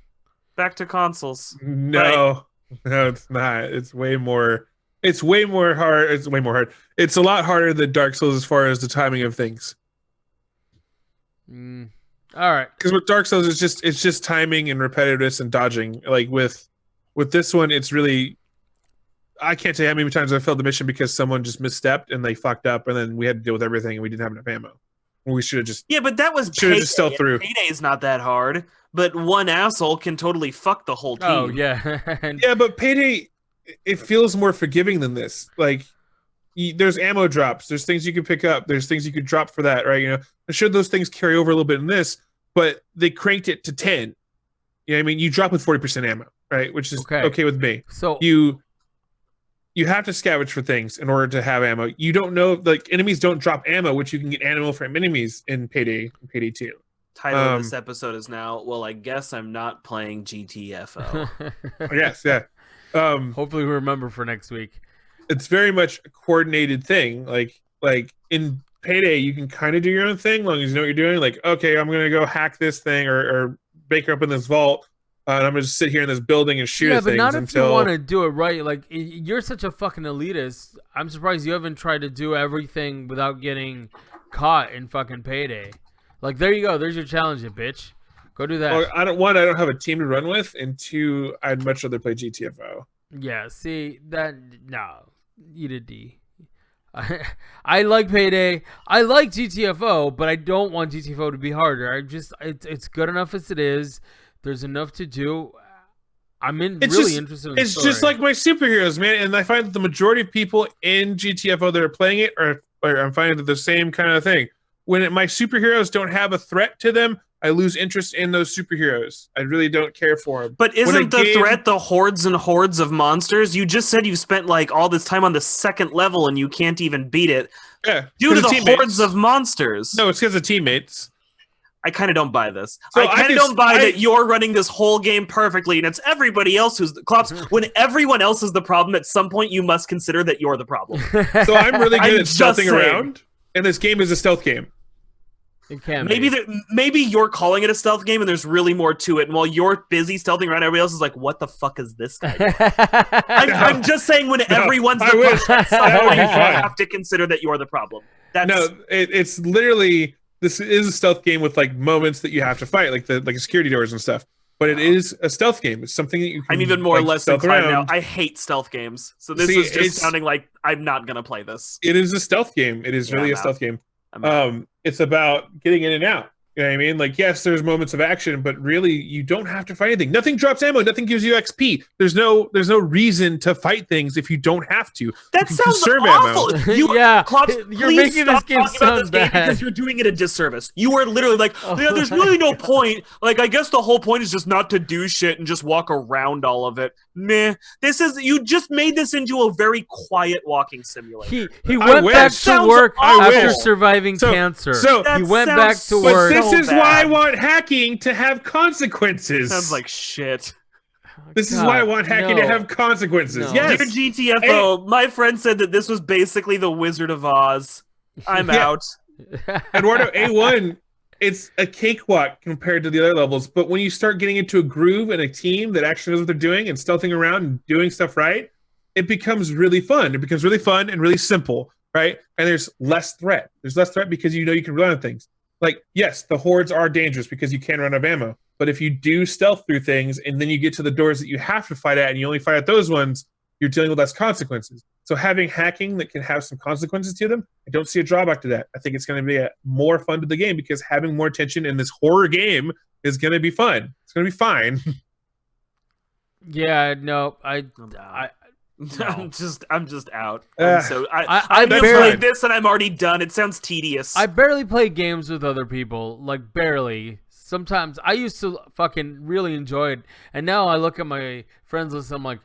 Back to consoles. No, no, it's not. It's way more. It's way more hard. It's way more hard. It's a lot harder than Dark Souls as far as the timing of things. All right. Because with Dark Souls, it's just timing and repetitiveness and dodging. Like with this one, it's really. I can't tell you how many times I failed the mission because someone just misstepped and they fucked up, and then we had to deal with everything, and we didn't have enough ammo. We should have just. Yeah, but that was Should've just stealthed through. Payday's not that hard, but one asshole can totally fuck the whole team. Oh yeah. And Yeah, but Payday, it feels more forgiving than this. Like, there's ammo drops, there's things you can pick up, there's things you could drop for that, right? I'm sure those things carry over a little bit in this, but they cranked it to 10. You know what I mean? You drop with 40% ammo, right? Which is okay with me. so You have to scavenge for things in order to have ammo. You don't know, like, enemies don't drop ammo, which you can get ammo from enemies in Payday 2. Title of this episode is now, well, I guess I'm not playing GTFO. Yes, yeah. hopefully we remember for next week. It's very much a coordinated thing. Like in Payday, you can kind of do your own thing, as long as you know what you're doing. Like, okay, I'm gonna go hack this thing or break her up in this vault, and I'm gonna just sit here in this building and shoot Yeah, at but things not if until. you want to do it right. Like you're such a fucking elitist. I'm surprised you haven't tried to do everything without getting caught in fucking Payday. Like there you go. There's your challenge, you bitch. Go do that. Well, I don't have a team to run with, and 2, I'd much rather play GTFO. Yeah, see that no, eat a D. I like Payday. I like GTFO, but I don't want GTFO to be harder. It's good enough as it is. There's enough to do. I'm really interested in the It's story. just like my superheroes, man. And I find that the majority of people in GTFO that are playing it are I'm finding that the same kind of thing. When my superheroes don't have a threat to them, I lose interest in those superheroes. I really don't care for them. But isn't the threat the hordes and hordes of monsters? You just said you spent like all this time on the 2nd level and you can't even beat it Yeah, due to 'cause the of teammates. hordes of monsters. No, it's because of teammates. I kind of don't buy this. So I kind of don't buy that you're running this whole game perfectly and it's everybody else who's the Klops. When everyone else is the problem, at some point you must consider that you're the problem. So I'm really good I'm at just stealthing saying. around, and this game is a stealth game. it can Maybe you're calling it a stealth game and there's really more to it. And while you're busy stealthing around, everybody else is like, "What the fuck is this guy?" I'm just saying, when everyone's I the wish. problem, at some That would point be you fun. have to consider that you're the problem. That's No, it's literally, this is a stealth game with like moments that you have to fight, like security doors and stuff. But it is a stealth game. It's something that you can. I'm even more or like, less stealth inclined now. around. I hate stealth games, so this See, is just it's- sounding like I'm not gonna play this. It is a stealth game. It is Yeah, really a I'm stealth game. It's about getting in and out. You know what I mean? Like, yes, there's moments of action, but really, you don't have to fight anything. Nothing drops ammo. Nothing gives you XP. There's no reason to fight things if you don't have to. That You can sounds conserve awful. You, Yeah, Klops, you're please making this stop game talking about sound this game bad. because you're doing it a disservice. You are literally like, yeah, there's really no point. Like, I guess the whole point is just not to do shit and just walk around all of it. Meh. You just made this into a very quiet walking simulator. He I went wish. back to Sounds work I after wish. surviving cancer. So That he went sounds back to so but work. this is bad. why I want hacking to have consequences. Sounds like shit. This is why I God, want hacking no. to have consequences. No. Yes. Dear GTFO, my friend said that this was basically the Wizard of Oz. I'm Yeah. out. Eduardo, A1, it's a cakewalk compared to the other levels. But when you start getting into a groove and a team that actually knows what they're doing and stealthing around and doing stuff right, it becomes really fun. It becomes really fun and really simple, right? And there's less threat. There's less threat because you know you can rely on things. Like, yes, the hordes are dangerous because you can run out of ammo. But if you do stealth through things and then you get to the doors that you have to fight at and you only fight at those ones, you're dealing with less consequences. So having hacking that can have some consequences to them, I don't see a drawback to that. I think it's going to be more fun to the game because having more tension in this horror game is going to be fun. It's going to be fine. Yeah, no, I'm just out. So I I just barely- played this and I'm already done. It sounds tedious. I barely play games with other people, like barely. Sometimes I used to fucking really enjoy it, and now I look at my friends list. I'm like,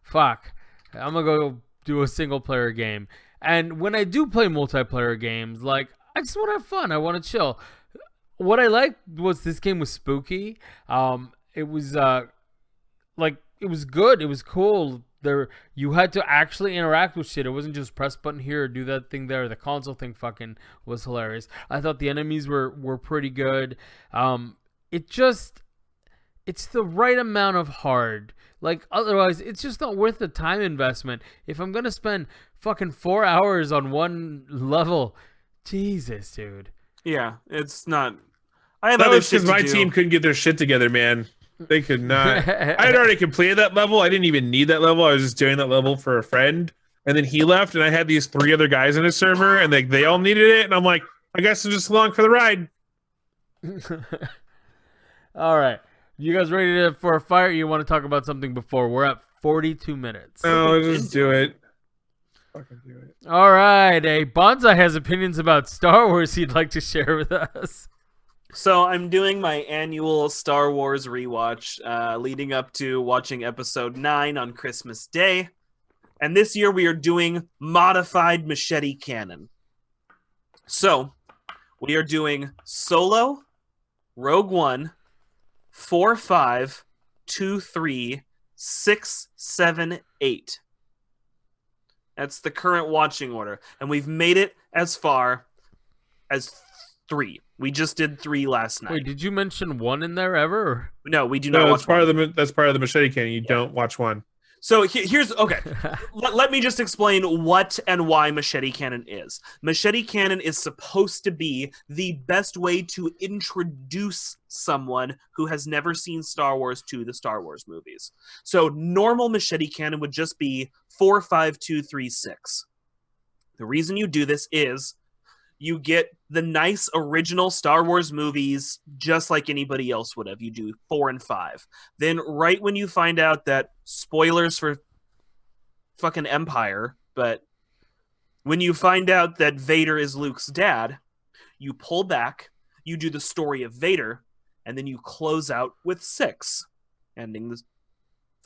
fuck. I'm gonna go do a single player game. And when I do play multiplayer games, like I just want to have fun. I want to chill. What I liked was this game was spooky. It was like it was good. It was cool. There, you had to actually interact with shit. It wasn't just press button here or do that thing there. The console thing fucking was hilarious. I thought the enemies were pretty good. It's the right amount of hard. Like otherwise, it's just not worth the time investment. If I'm gonna spend fucking 4 hours on one level, Jesus, dude. Yeah, it's not. I have That other was shit because to my do. team couldn't get their shit together, man. They could not. I had already completed that level. I didn't even need that level. I was just doing that level for a friend. And then he left, and I had these 3 other guys in his server, and they all needed it. And I'm like, I guess I'm just along for the ride. All right. You guys ready for a fight? Or you want to talk about something before? We're at 42 minutes. No, just do it. Fucking do it. All right. Bonsai has opinions about Star Wars he'd like to share with us. So I'm doing my annual Star Wars rewatch, leading up to watching Episode 9 on Christmas Day. And this year we are doing modified machete canon. So we are doing Solo, Rogue One, 4, 5, 2, 3, 6, 7, 8. That's the current watching order. And we've made it as far as 3. We just did 3 last night. Wait, did you mention 1 in there ever? No, we do not No, watch that's part one. of that's part of the machete canon. You don't watch one. So here's okay. Let me just explain what and why Machete Canon is. Machete Canon is supposed to be the best way to introduce someone who has never seen Star Wars to the Star Wars movies. So normal Machete Canon would just be 4, 5, 2, 3, 6. The reason you do this is you get the nice original Star Wars movies just like anybody else would have. You do 4 and 5. Then right when you find out that, spoilers for fucking Empire, but when you find out that Vader is Luke's dad, you pull back, you do the story of Vader, and then you close out with 6, ending this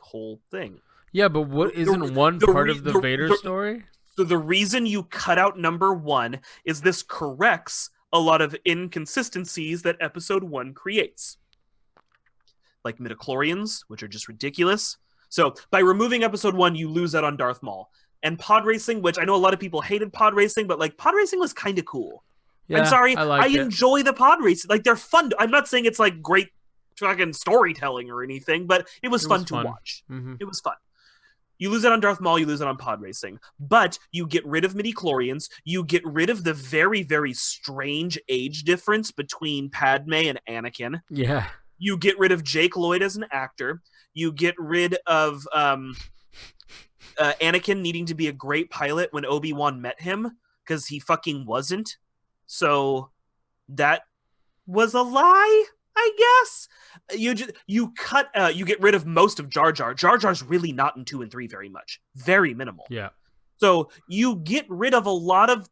whole thing. Yeah, but what isn't one part of the Vader story? So the reason you cut out number 1 is this corrects a lot of inconsistencies that episode 1 creates. Like midichlorians, which are just ridiculous. So by removing episode 1, you lose out on Darth Maul. And pod racing, which I know a lot of people hated pod racing, but like pod racing was kind of cool. Yeah, I'm sorry, I I liked it. enjoy the pod racing. Like they're fun. I'm not saying it's like great fucking storytelling or anything, but it was fun to watch. Mhm. It was fun. You lose it on Darth Maul, you lose it on pod racing. But you get rid of midichlorians, you get rid of the very, very strange age difference between Padme and Anakin. Yeah. You get rid of Jake Lloyd as an actor. You get rid of Anakin needing to be a great pilot when Obi-Wan met him. because he fucking wasn't. So that was a lie, I guess. You get rid of most of Jar Jar. Jar Jar's really not in 2 and 3 very much. Very minimal. Yeah. So you get rid of a lot of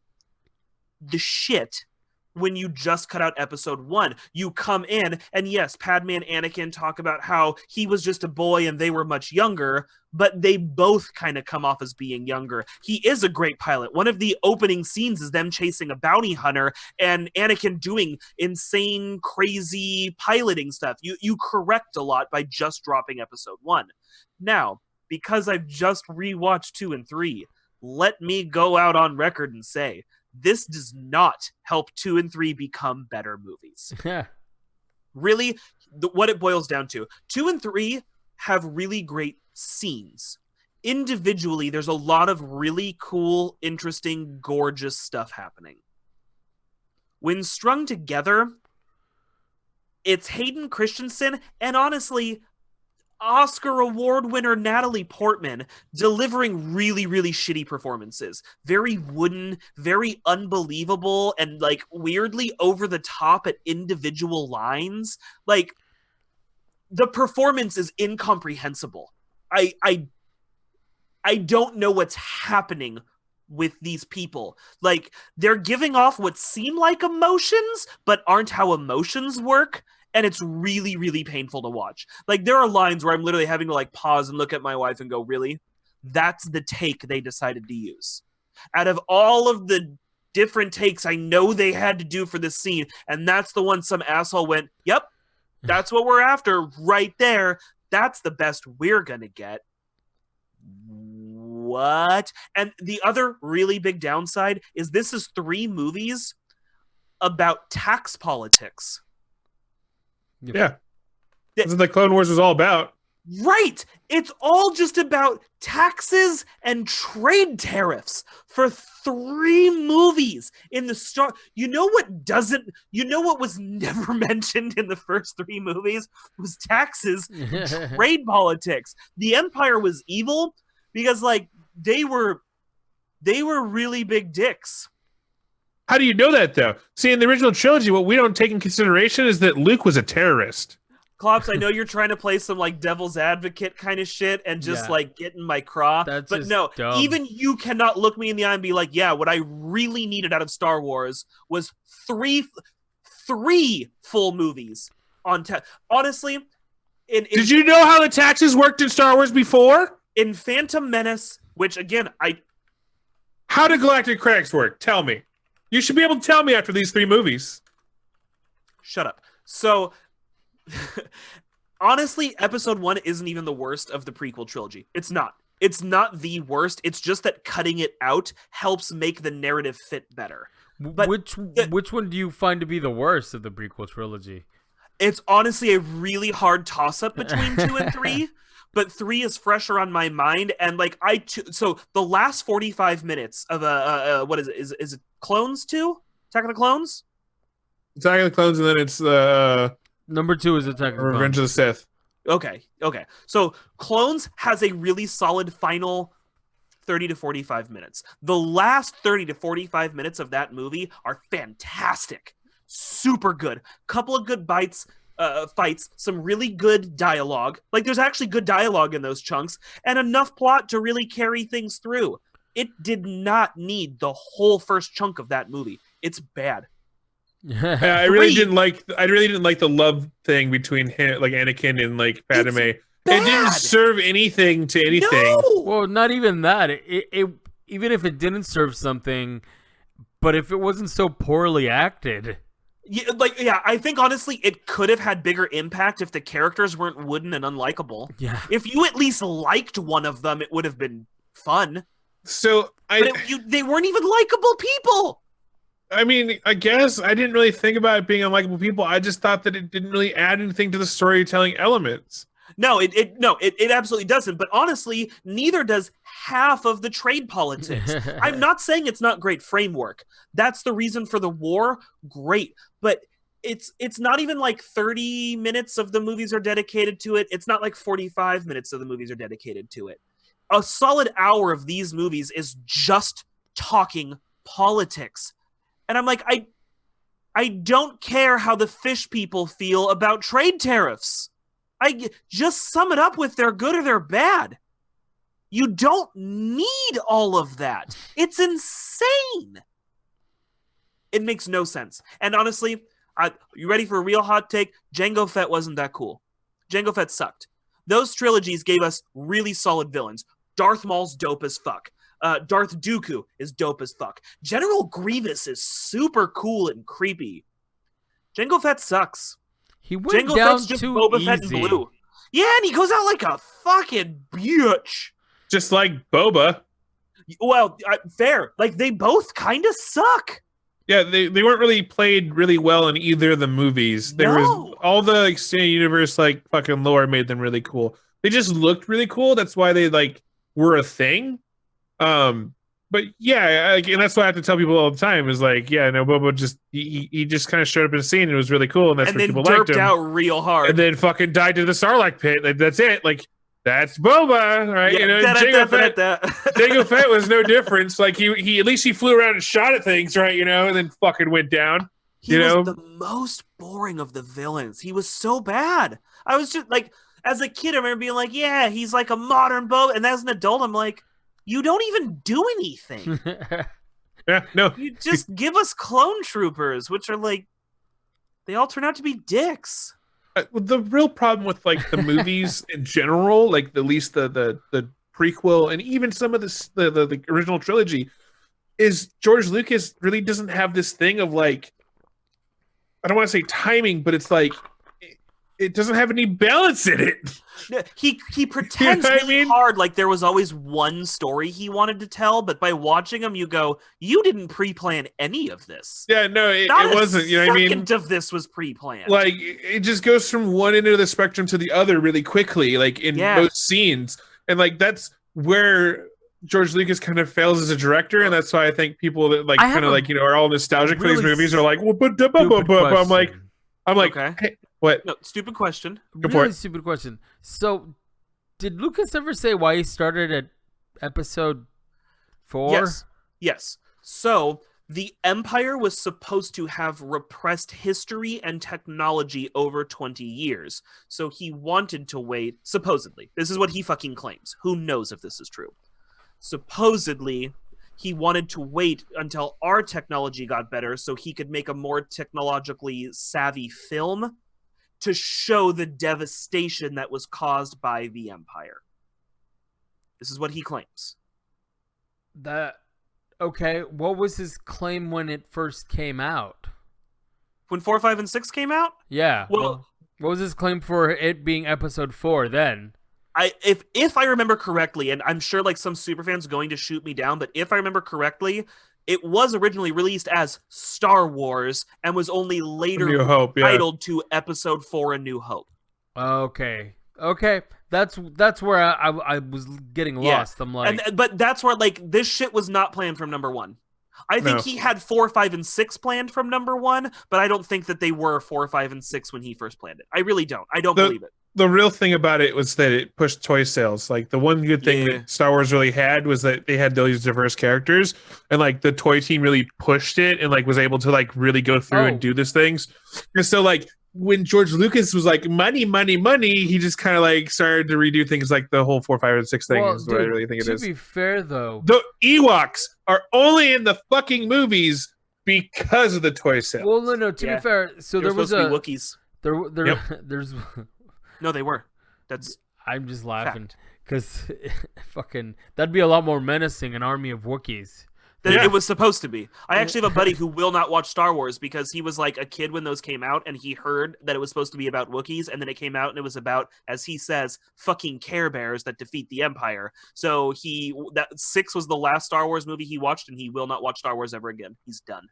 the shit when you just cut out episode 1. You come in, and yes, Padme and Anakin talk about how he was just a boy and they were much younger, but they both kind of come off as being younger. He is a great pilot. One of the opening scenes is them chasing a bounty hunter and Anakin doing insane, crazy piloting stuff. You correct a lot by just dropping episode 1. Now, because I've just rewatched 2 and 3, let me go out on record and say, this does not help 2 and 3 become better movies. Really, what it boils down to, 2 and 3 have really great scenes. Individually, there's a lot of really cool, interesting, gorgeous stuff happening. When strung together, it's Hayden Christensen and honestly, Oscar Award winner Natalie Portman delivering really, really shitty performances. Very wooden, very unbelievable, and like weirdly over the top at individual lines. Like, the performance is incomprehensible. I don't know what's happening with these people. Like, they're giving off what seem like emotions, but aren't how emotions work. And it's really, really painful to watch. Like, there are lines where I'm literally having to like pause and look at my wife and go, really? That's the take they decided to use. Out of all of the different takes I know they had to do for this scene, and that's the one some asshole went, yep, that's what we're after right there. That's the best we're gonna get. What? And the other really big downside is this is 3 movies about tax politics. Yeah. That's what the Clone Wars was all about. Right. It's all just about taxes and trade tariffs for 3 movies in the start. You know what was never mentioned in the first 3 movies was taxes and trade politics. The Empire was evil because like they were really big dicks. How do you know that, though? See, in the original trilogy, what we don't take in consideration is that Luke was a terrorist. Klops, I know you're trying to play some like devil's advocate kind of shit and just like get in my craw. But no, dumb. Even you cannot look me in the eye and be like, yeah, what I really needed out of Star Wars was three full movies on honestly, did you know how the taxes worked in Star Wars before? In Phantom Menace, which again, how did galactic credits work? Tell me. You should be able to tell me after these 3 movies. Shut up. So, honestly, episode 1 isn't even the worst of the prequel trilogy. It's not. It's not the worst. It's just that cutting it out helps make the narrative fit better. But which one do you find to be the worst of the prequel trilogy? It's honestly a really hard toss-up between 2 and 3. But 3 is fresher on my mind, and like so the last 45 minutes of what is it? Is it Clones 2? Attack of the Clones? Attack of the Clones, and then it's number 2 is Attack of the Revenge of the Sith. Okay. So Clones has a really solid final 30 to 45 minutes. The last 30 to 45 minutes of that movie are fantastic, super good. Couple of good fights, some really good dialogue. Like, there's actually good dialogue in those chunks, and enough plot to really carry things through. It did not need the whole first chunk of that movie. It's bad. Yeah, I really didn't like the love thing between him, like Anakin and like Padme. It didn't serve anything to anything. No! Well, not even that. It even if it didn't serve something, but if it wasn't so poorly acted. Yeah, I think honestly it could have had bigger impact if the characters weren't wooden and unlikable. Yeah. If you at least liked one of them, it would have been fun. So they weren't even likable people. I mean, I guess I didn't really think about it being unlikable people. I just thought that it didn't really add anything to the storytelling elements. No, it absolutely doesn't. But honestly, neither does half of the trade politics. I'm not saying it's not great framework. That's the reason for the war. Great. But it's not even like 30 minutes of the movies are dedicated to it. It's not like 45 minutes of the movies are dedicated to it. A solid hour of these movies is just talking politics. And I'm like, I don't care how the fish people feel about trade tariffs. I just sum it up with they're good or they're bad. You don't need all of that. It's insane. It makes no sense. And honestly, you ready for a real hot take? Jango Fett wasn't that cool. Jango Fett sucked. Those trilogies gave us really solid villains. Darth Maul's dope as fuck. Darth Dooku is dope as fuck. General Grievous is super cool and creepy. Jango Fett sucks. He went Jango down Fett's just too Boba easy. Fett in blue. Yeah, and he goes out like a fucking bitch. Just like Boba. Well, fair. Like, they both kind of suck. Yeah, they weren't really played really well in either of the movies. There No. was all the extended universe like fucking lore made them really cool. They just looked really cool. That's why they like were a thing. But yeah, and that's why I have to tell people all the time is like, yeah, no, Boba just he just kind of showed up in a scene and it was really cool, and that's And why then people liked derped him. out real hard. And then fucking died to the Sarlacc pit. Like, that's it. Like, that's Boba, right? Yeah, you know, da-da-da-da-da. Jango Fett was no difference. Like he at least he flew around and shot at things, right? You know, and then fucking went down. He You was know? the most boring of the villains. He was so bad. I was just like, as a kid, I remember being like, yeah, he's like a modern Boba. And as an adult, I'm like, you don't even do anything. Yeah, no. You just give us clone troopers, which are like, they all turn out to be dicks. The real problem with like the movies in general, like at least the prequel and even some of the original trilogy, is George Lucas really doesn't have this thing of like, I don't want to say timing, but it's like it doesn't have any balance in it. He pretends what I really mean? hard like there was always one story he wanted to tell, but by watching him, you go, you didn't pre-plan any of this. Yeah, no, it Not wasn't. You know what I mean? second of this was pre-planned. Like it just goes from one end of the spectrum to the other really quickly, like in Yeah. most scenes, and like that's where George Lucas kind of fails as a director, and that's why I think people that like I have kind of a like are all nostalgic for these really movies are like, well, but Stupid I'm like, Okay. hey, what? No, stupid question. Go for really it. stupid question. So, did Lucas ever say why he started at episode 4? Yes. So the Empire was supposed to have repressed history and technology over 20 years. So he wanted to wait, supposedly. This is what he fucking claims. Who knows if this is true? Supposedly, he wanted to wait until our technology got better so he could make a more technologically savvy film to show the devastation that was caused by the Empire. This is what he claims. Okay, what was his claim when it first came out? When 4, 5, and 6 came out, Yeah. Well- what was his claim for it being episode 4 then? if I remember correctly, and I'm sure like some superfans are going to shoot me down, but if I remember correctly, it was originally released as Star Wars and was only later New Hope, yeah. titled to Episode 4: A New Hope. Okay. That's where I was getting Yeah. lost. I'm like, But that's where like this shit was not planned from number 1. I think No. he had 4, 5, and 6 planned from number 1, but I don't think that they were 4, 5, and 6 when he first planned it. I really don't. I don't believe it. The real thing about it was that it pushed toy sales. Like the one good thing Yeah. that Star Wars really had was that they had those diverse characters, and like the toy team really pushed it and like was able to like really go through Oh. and do these things. And so like when George Lucas was like money, he just kind of like started to redo things like the whole 4, 5, and 6 thing well, is what I dude, really think it to is. be fair though, The Ewoks are only in the fucking movies because of the toy sales. well, no. To Yeah. be fair, so They were there was supposed to be Wookiees. there Yep. there's. No, they were. That's I'm just laughing because fucking that'd be a lot more menacing, an army of Wookiees. Yeah. It was supposed to be. I actually have a buddy who will not watch Star Wars because he was like a kid when those came out and he heard that it was supposed to be about Wookiees, and then it came out and it was about, as he says, fucking Care Bears that defeat the Empire. So that 6 was the last Star Wars movie he watched, and he will not watch Star Wars ever again. He's done.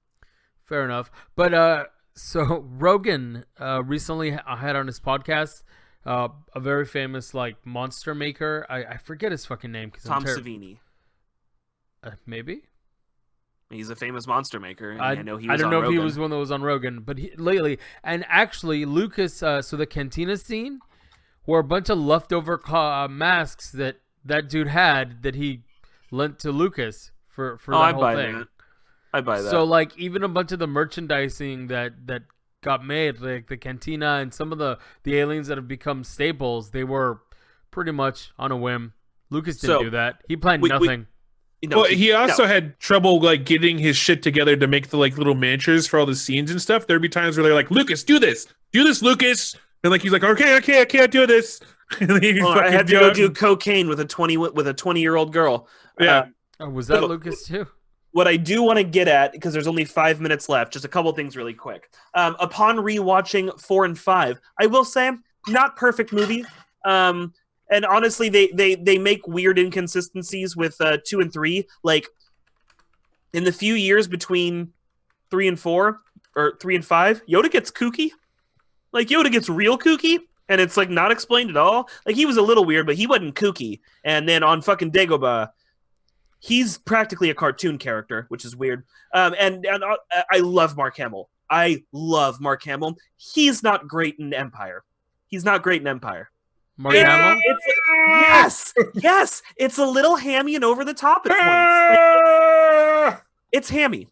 Fair enough. But so Rogan recently had on his podcast a very famous like monster maker. I forget his fucking name because Tom Savini. Maybe. He's a famous monster maker. And I I know he was don't on know if he Rogan. was one that was on Rogan, but lately, and actually, Lucas. So the cantina scene, were a bunch of leftover masks that dude had that he lent to Lucas for Oh, that I whole buy thing. that. I buy that. So like even a bunch of the merchandising that got made, like the cantina and some of the aliens that have become staples, they were pretty much on a whim. Lucas didn't do that. He planned nothing. Well, he also had trouble like getting his shit together to make the like little miniatures for all the scenes and stuff. There'd be times where they're like, "Lucas, do this, Lucas," and like he's like, "Okay, I can't do this." I had to go do cocaine with a 20-year-old girl. Yeah, was that Lucas too? What I do want to get at, because there's only 5 minutes left, just a couple things really quick. Upon rewatching 4 and 5, I will say, not perfect movie. And honestly, they make weird inconsistencies with 2 and 3. Like, in the few years between 3 and 4, or 3 and 5, Yoda gets kooky. Like, Yoda gets real kooky, and it's, like, not explained at all. Like, he was a little weird, but he wasn't kooky. And then on fucking Dagobah, he's practically a cartoon character, which is weird. And I love Mark Hamill. He's not great in Empire. Mark Hamill? Yes, it's a little hammy and over the top at points. It's hammy.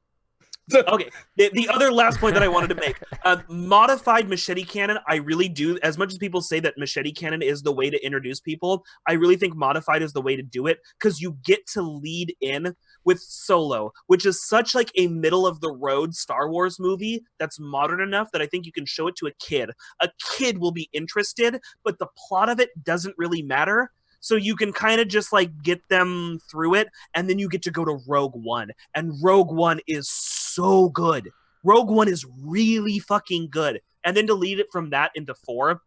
Okay, the other last point that I wanted to make, modified machete cannon, I really do, as much as people say that machete cannon is the way to introduce people, I really think modified is the way to do it, because you get to lead in with Solo, which is such like a middle-of-the-road Star Wars movie that's modern enough that I think you can show it to a kid. A kid will be interested, but the plot of it doesn't really matter. So you can kind of just like get them through it, and then you get to go to Rogue One. And Rogue One is so good. Rogue One is really fucking good. And then to lead it from that into 4,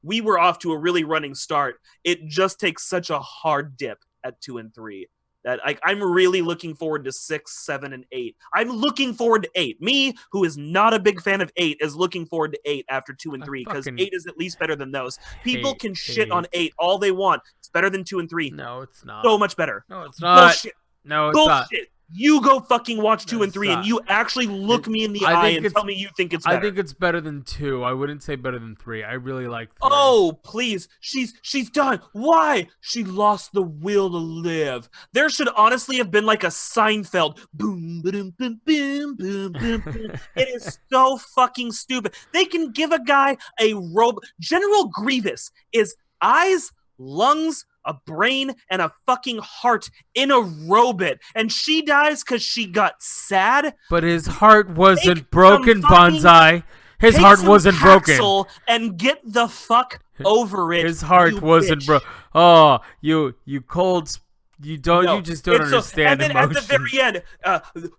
we were off to a really running start. It just takes such a hard dip at 2 and 3. That I'm really looking forward to 6, 7, and 8. I'm looking forward to 8. Me, who is not a big fan of 8, is looking forward to 8 after 2 and 3, because 8 is at least better than those. People can shit on 8 all they want. It's better than 2 and 3. No, it's not. So much better. No, it's not. Bullshit. No, it's Bullshit. not. You go fucking watch 2 and 3, not. and you actually look me in the eye and tell me you think it's better. I think it's better than 2. I wouldn't say better than 3. I really like 3. Oh, please. She's done. Why? She lost the will to live. There should honestly have been like a Seinfeld. Boom, boom, boom, boom, boom, boom, boom. It is so fucking stupid. They can give a guy a robe. General Grievous is eyes, lungs, a brain, and a fucking heart in a robot, and she dies because she got sad. But his heart wasn't broken, Bonsai. His heart wasn't broken. And get the fuck over it. His heart wasn't broken. Oh, you cold. You don't. No, you just don't understand emotion. And then emotion. at the very end,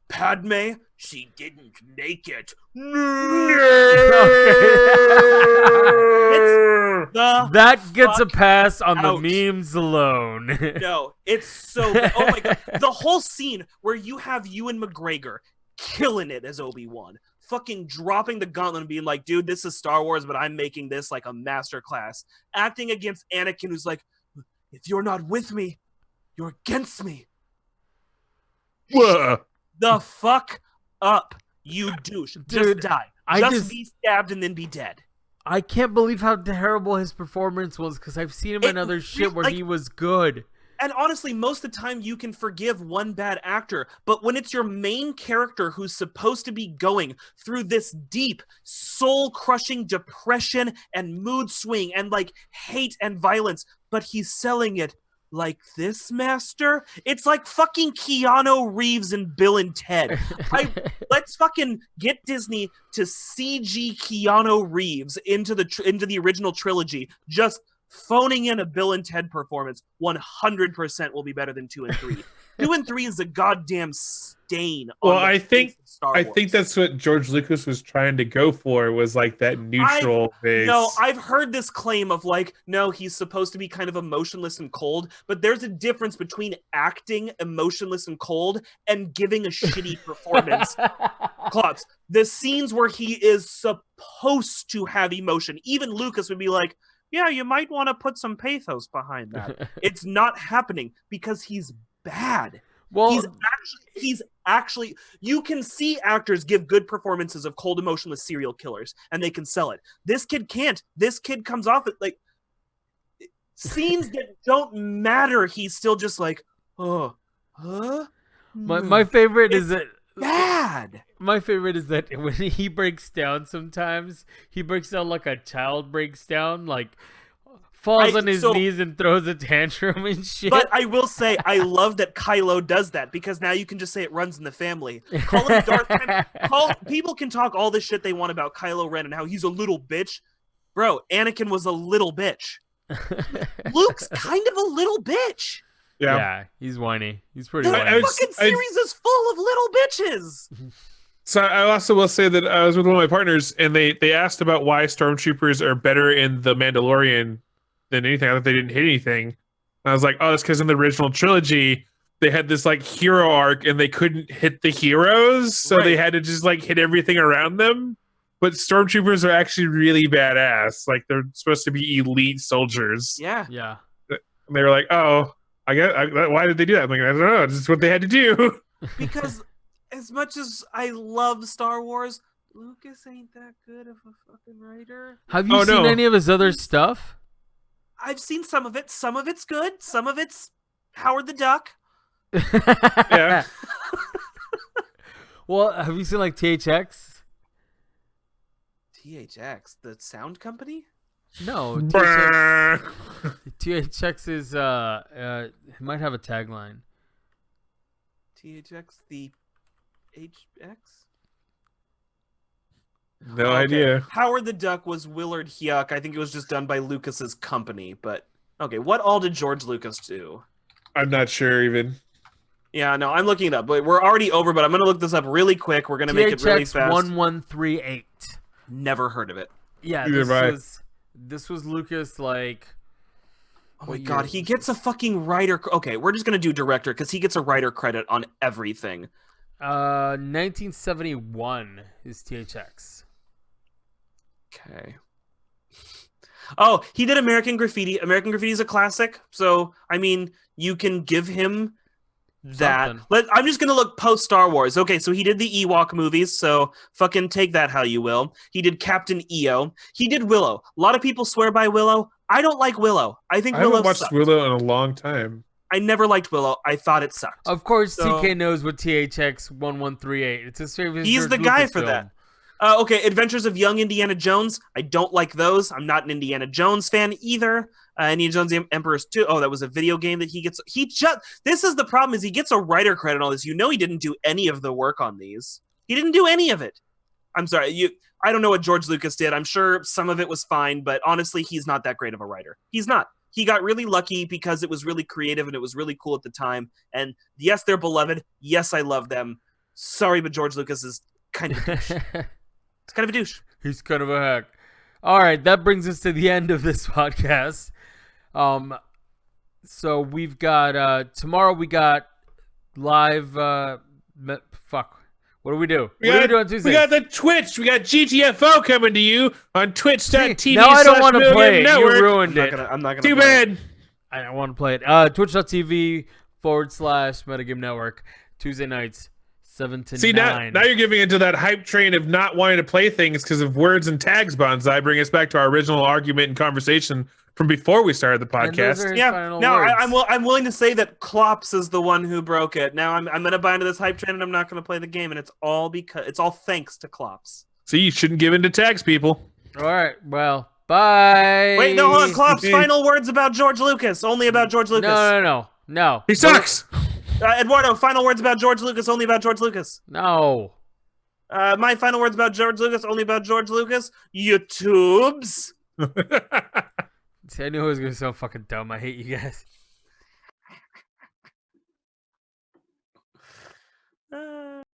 Padme, she didn't make it. That gets a pass on the memes alone. No, it's so bad. Oh my god. The whole scene where you have Ewan McGregor killing it as Obi-Wan, fucking dropping the gauntlet and being like, dude, this is Star Wars, but I'm making this like a masterclass. Acting against Anakin, who's like, if you're not with me, you're against me. Whoa. The fuck up, you douche. Just die. Just be stabbed and then be dead. I can't believe how terrible his performance was, because I've seen him in other shit where he was good. And honestly, most of the time you can forgive one bad actor, but when it's your main character who's supposed to be going through this deep, soul-crushing depression and mood swing and like hate and violence, but he's selling it like this, master? It's like fucking Keanu Reeves and Bill and Ted. Let's fucking get Disney to CG Keanu Reeves into the original trilogy. Just phoning in a Bill and Ted performance 100% will be better than 2 and 3. 2 and 3 is a goddamn stain. Well, I think that's what George Lucas was trying to go for, was like that neutral base. No, I've heard this claim of like, no, he's supposed to be kind of emotionless and cold, but there's a difference between acting emotionless and cold and giving a shitty performance. Klops, the scenes where he is supposed to have emotion, even Lucas would be like, yeah, you might want to put some pathos behind that. It's not happening because he's bad. Well, he's actually you can see actors give good performances of cold, emotionless serial killers, and they can sell it. This kid can't. This kid comes off it like scenes that don't matter. He's still just like, oh, huh? My favorite is that bad. bad. My favorite is that when he breaks down, sometimes he breaks down like a child breaks down, like falls on his knees and throws a tantrum and shit. But I will say, I love that Kylo does that because now you can just say it runs in the family. Call him Darth. People can talk all the shit they want about Kylo Ren and how he's a little bitch. Bro, Anakin was a little bitch. Luke's kind of a little bitch. Yeah, he's whiny. He's pretty The whiny. fucking series is full of little bitches. So I also will say that I was with one of my partners, and they asked about why stormtroopers are better in the Mandalorian than anything. I thought they didn't hit anything. And I was like, oh, that's because in the original trilogy they had this like hero arc, and they couldn't hit the heroes, so they had to just like hit everything around them. But stormtroopers are actually really badass. Like they're supposed to be elite soldiers. Yeah. And they were like, oh, why did they do that? I'm like, I don't know. This is what they had to do. Because as much as I love Star Wars, Lucas ain't that good of a fucking writer. Have you seen any of his other stuff? I've seen some of it. Some of it's good. Some of it's Howard the Duck. Yeah. Well, have you seen like THX? THX, the sound company? No, Brrr. THX is it might have a tagline. THX, the HX? No idea. Howard the Duck was Willard Hyuk. I think it was just done by Lucas's company. But okay, what all did George Lucas do? I'm not sure even. Yeah, no, I'm looking it up. But we're already over. But I'm gonna look this up really quick. We're gonna make it really fast. 1138. Never heard of it. Yeah, this was Lucas like. Oh my god, he gets a fucking writer. Okay, we're just gonna do director because he gets a writer credit on everything. 1971 is THX. Okay. Oh, he did American Graffiti. American Graffiti is a classic. So, I mean, you can give him that. I'm just going to look post Star Wars. Okay, so he did the Ewok movies. So, fucking take that how you will. He did Captain EO. He did Willow. A lot of people swear by Willow. I don't like Willow. I think Willow haven't watched sucked. Willow in a long time. I never liked Willow. I thought it sucked. Of course, TK knows what THX 1138. It's his favorite. He's the guy for that. Okay, Adventures of Young Indiana Jones. I don't like those. I'm not an Indiana Jones fan either. Indiana Jones the Emperor's 2. Oh, that was a video game that he gets. This is the problem: is he gets a writer credit on all this. You know, he didn't do any of the work on these. He didn't do any of it. I'm sorry. I don't know what George Lucas did. I'm sure some of it was fine, but honestly, he's not that great of a writer. He's not. He got really lucky because it was really creative and it was really cool at the time. And yes, they're beloved. Yes, I love them. Sorry, but George Lucas is kind of a douche. It's kind of a douche. He's kind of a hack. All right, that brings us to the end of this podcast. So we've got tomorrow. We got live. What do we do? What do we do on Tuesday? We got the Twitch. We got GTFO coming to you on twitch.tv. Now I don't want to play it. You ruined it. I'm not gonna Too bad. I don't want to play it. Twitch.tv/Metagame Network. Tuesday nights, 7 to 9. Now you're giving into that hype train of not wanting to play things because of words and tags, Bonsai. Bring us back to our original argument and conversation from before we started the podcast. I'm willing to say that Klops is the one who broke it. Now I'm gonna buy into this hype train and I'm not gonna play the game, and it's all thanks to Klops. So you shouldn't give in to tags, people. All right, well, bye. Wait, no, hold on, Klops. Final words about George Lucas. Only about George Lucas. No. He sucks. Eduardo, final words about George Lucas. Only about George Lucas. No. My final words about George Lucas. Only about George Lucas. YouTubes. See, I knew it was gonna be so fucking dumb. I hate you guys.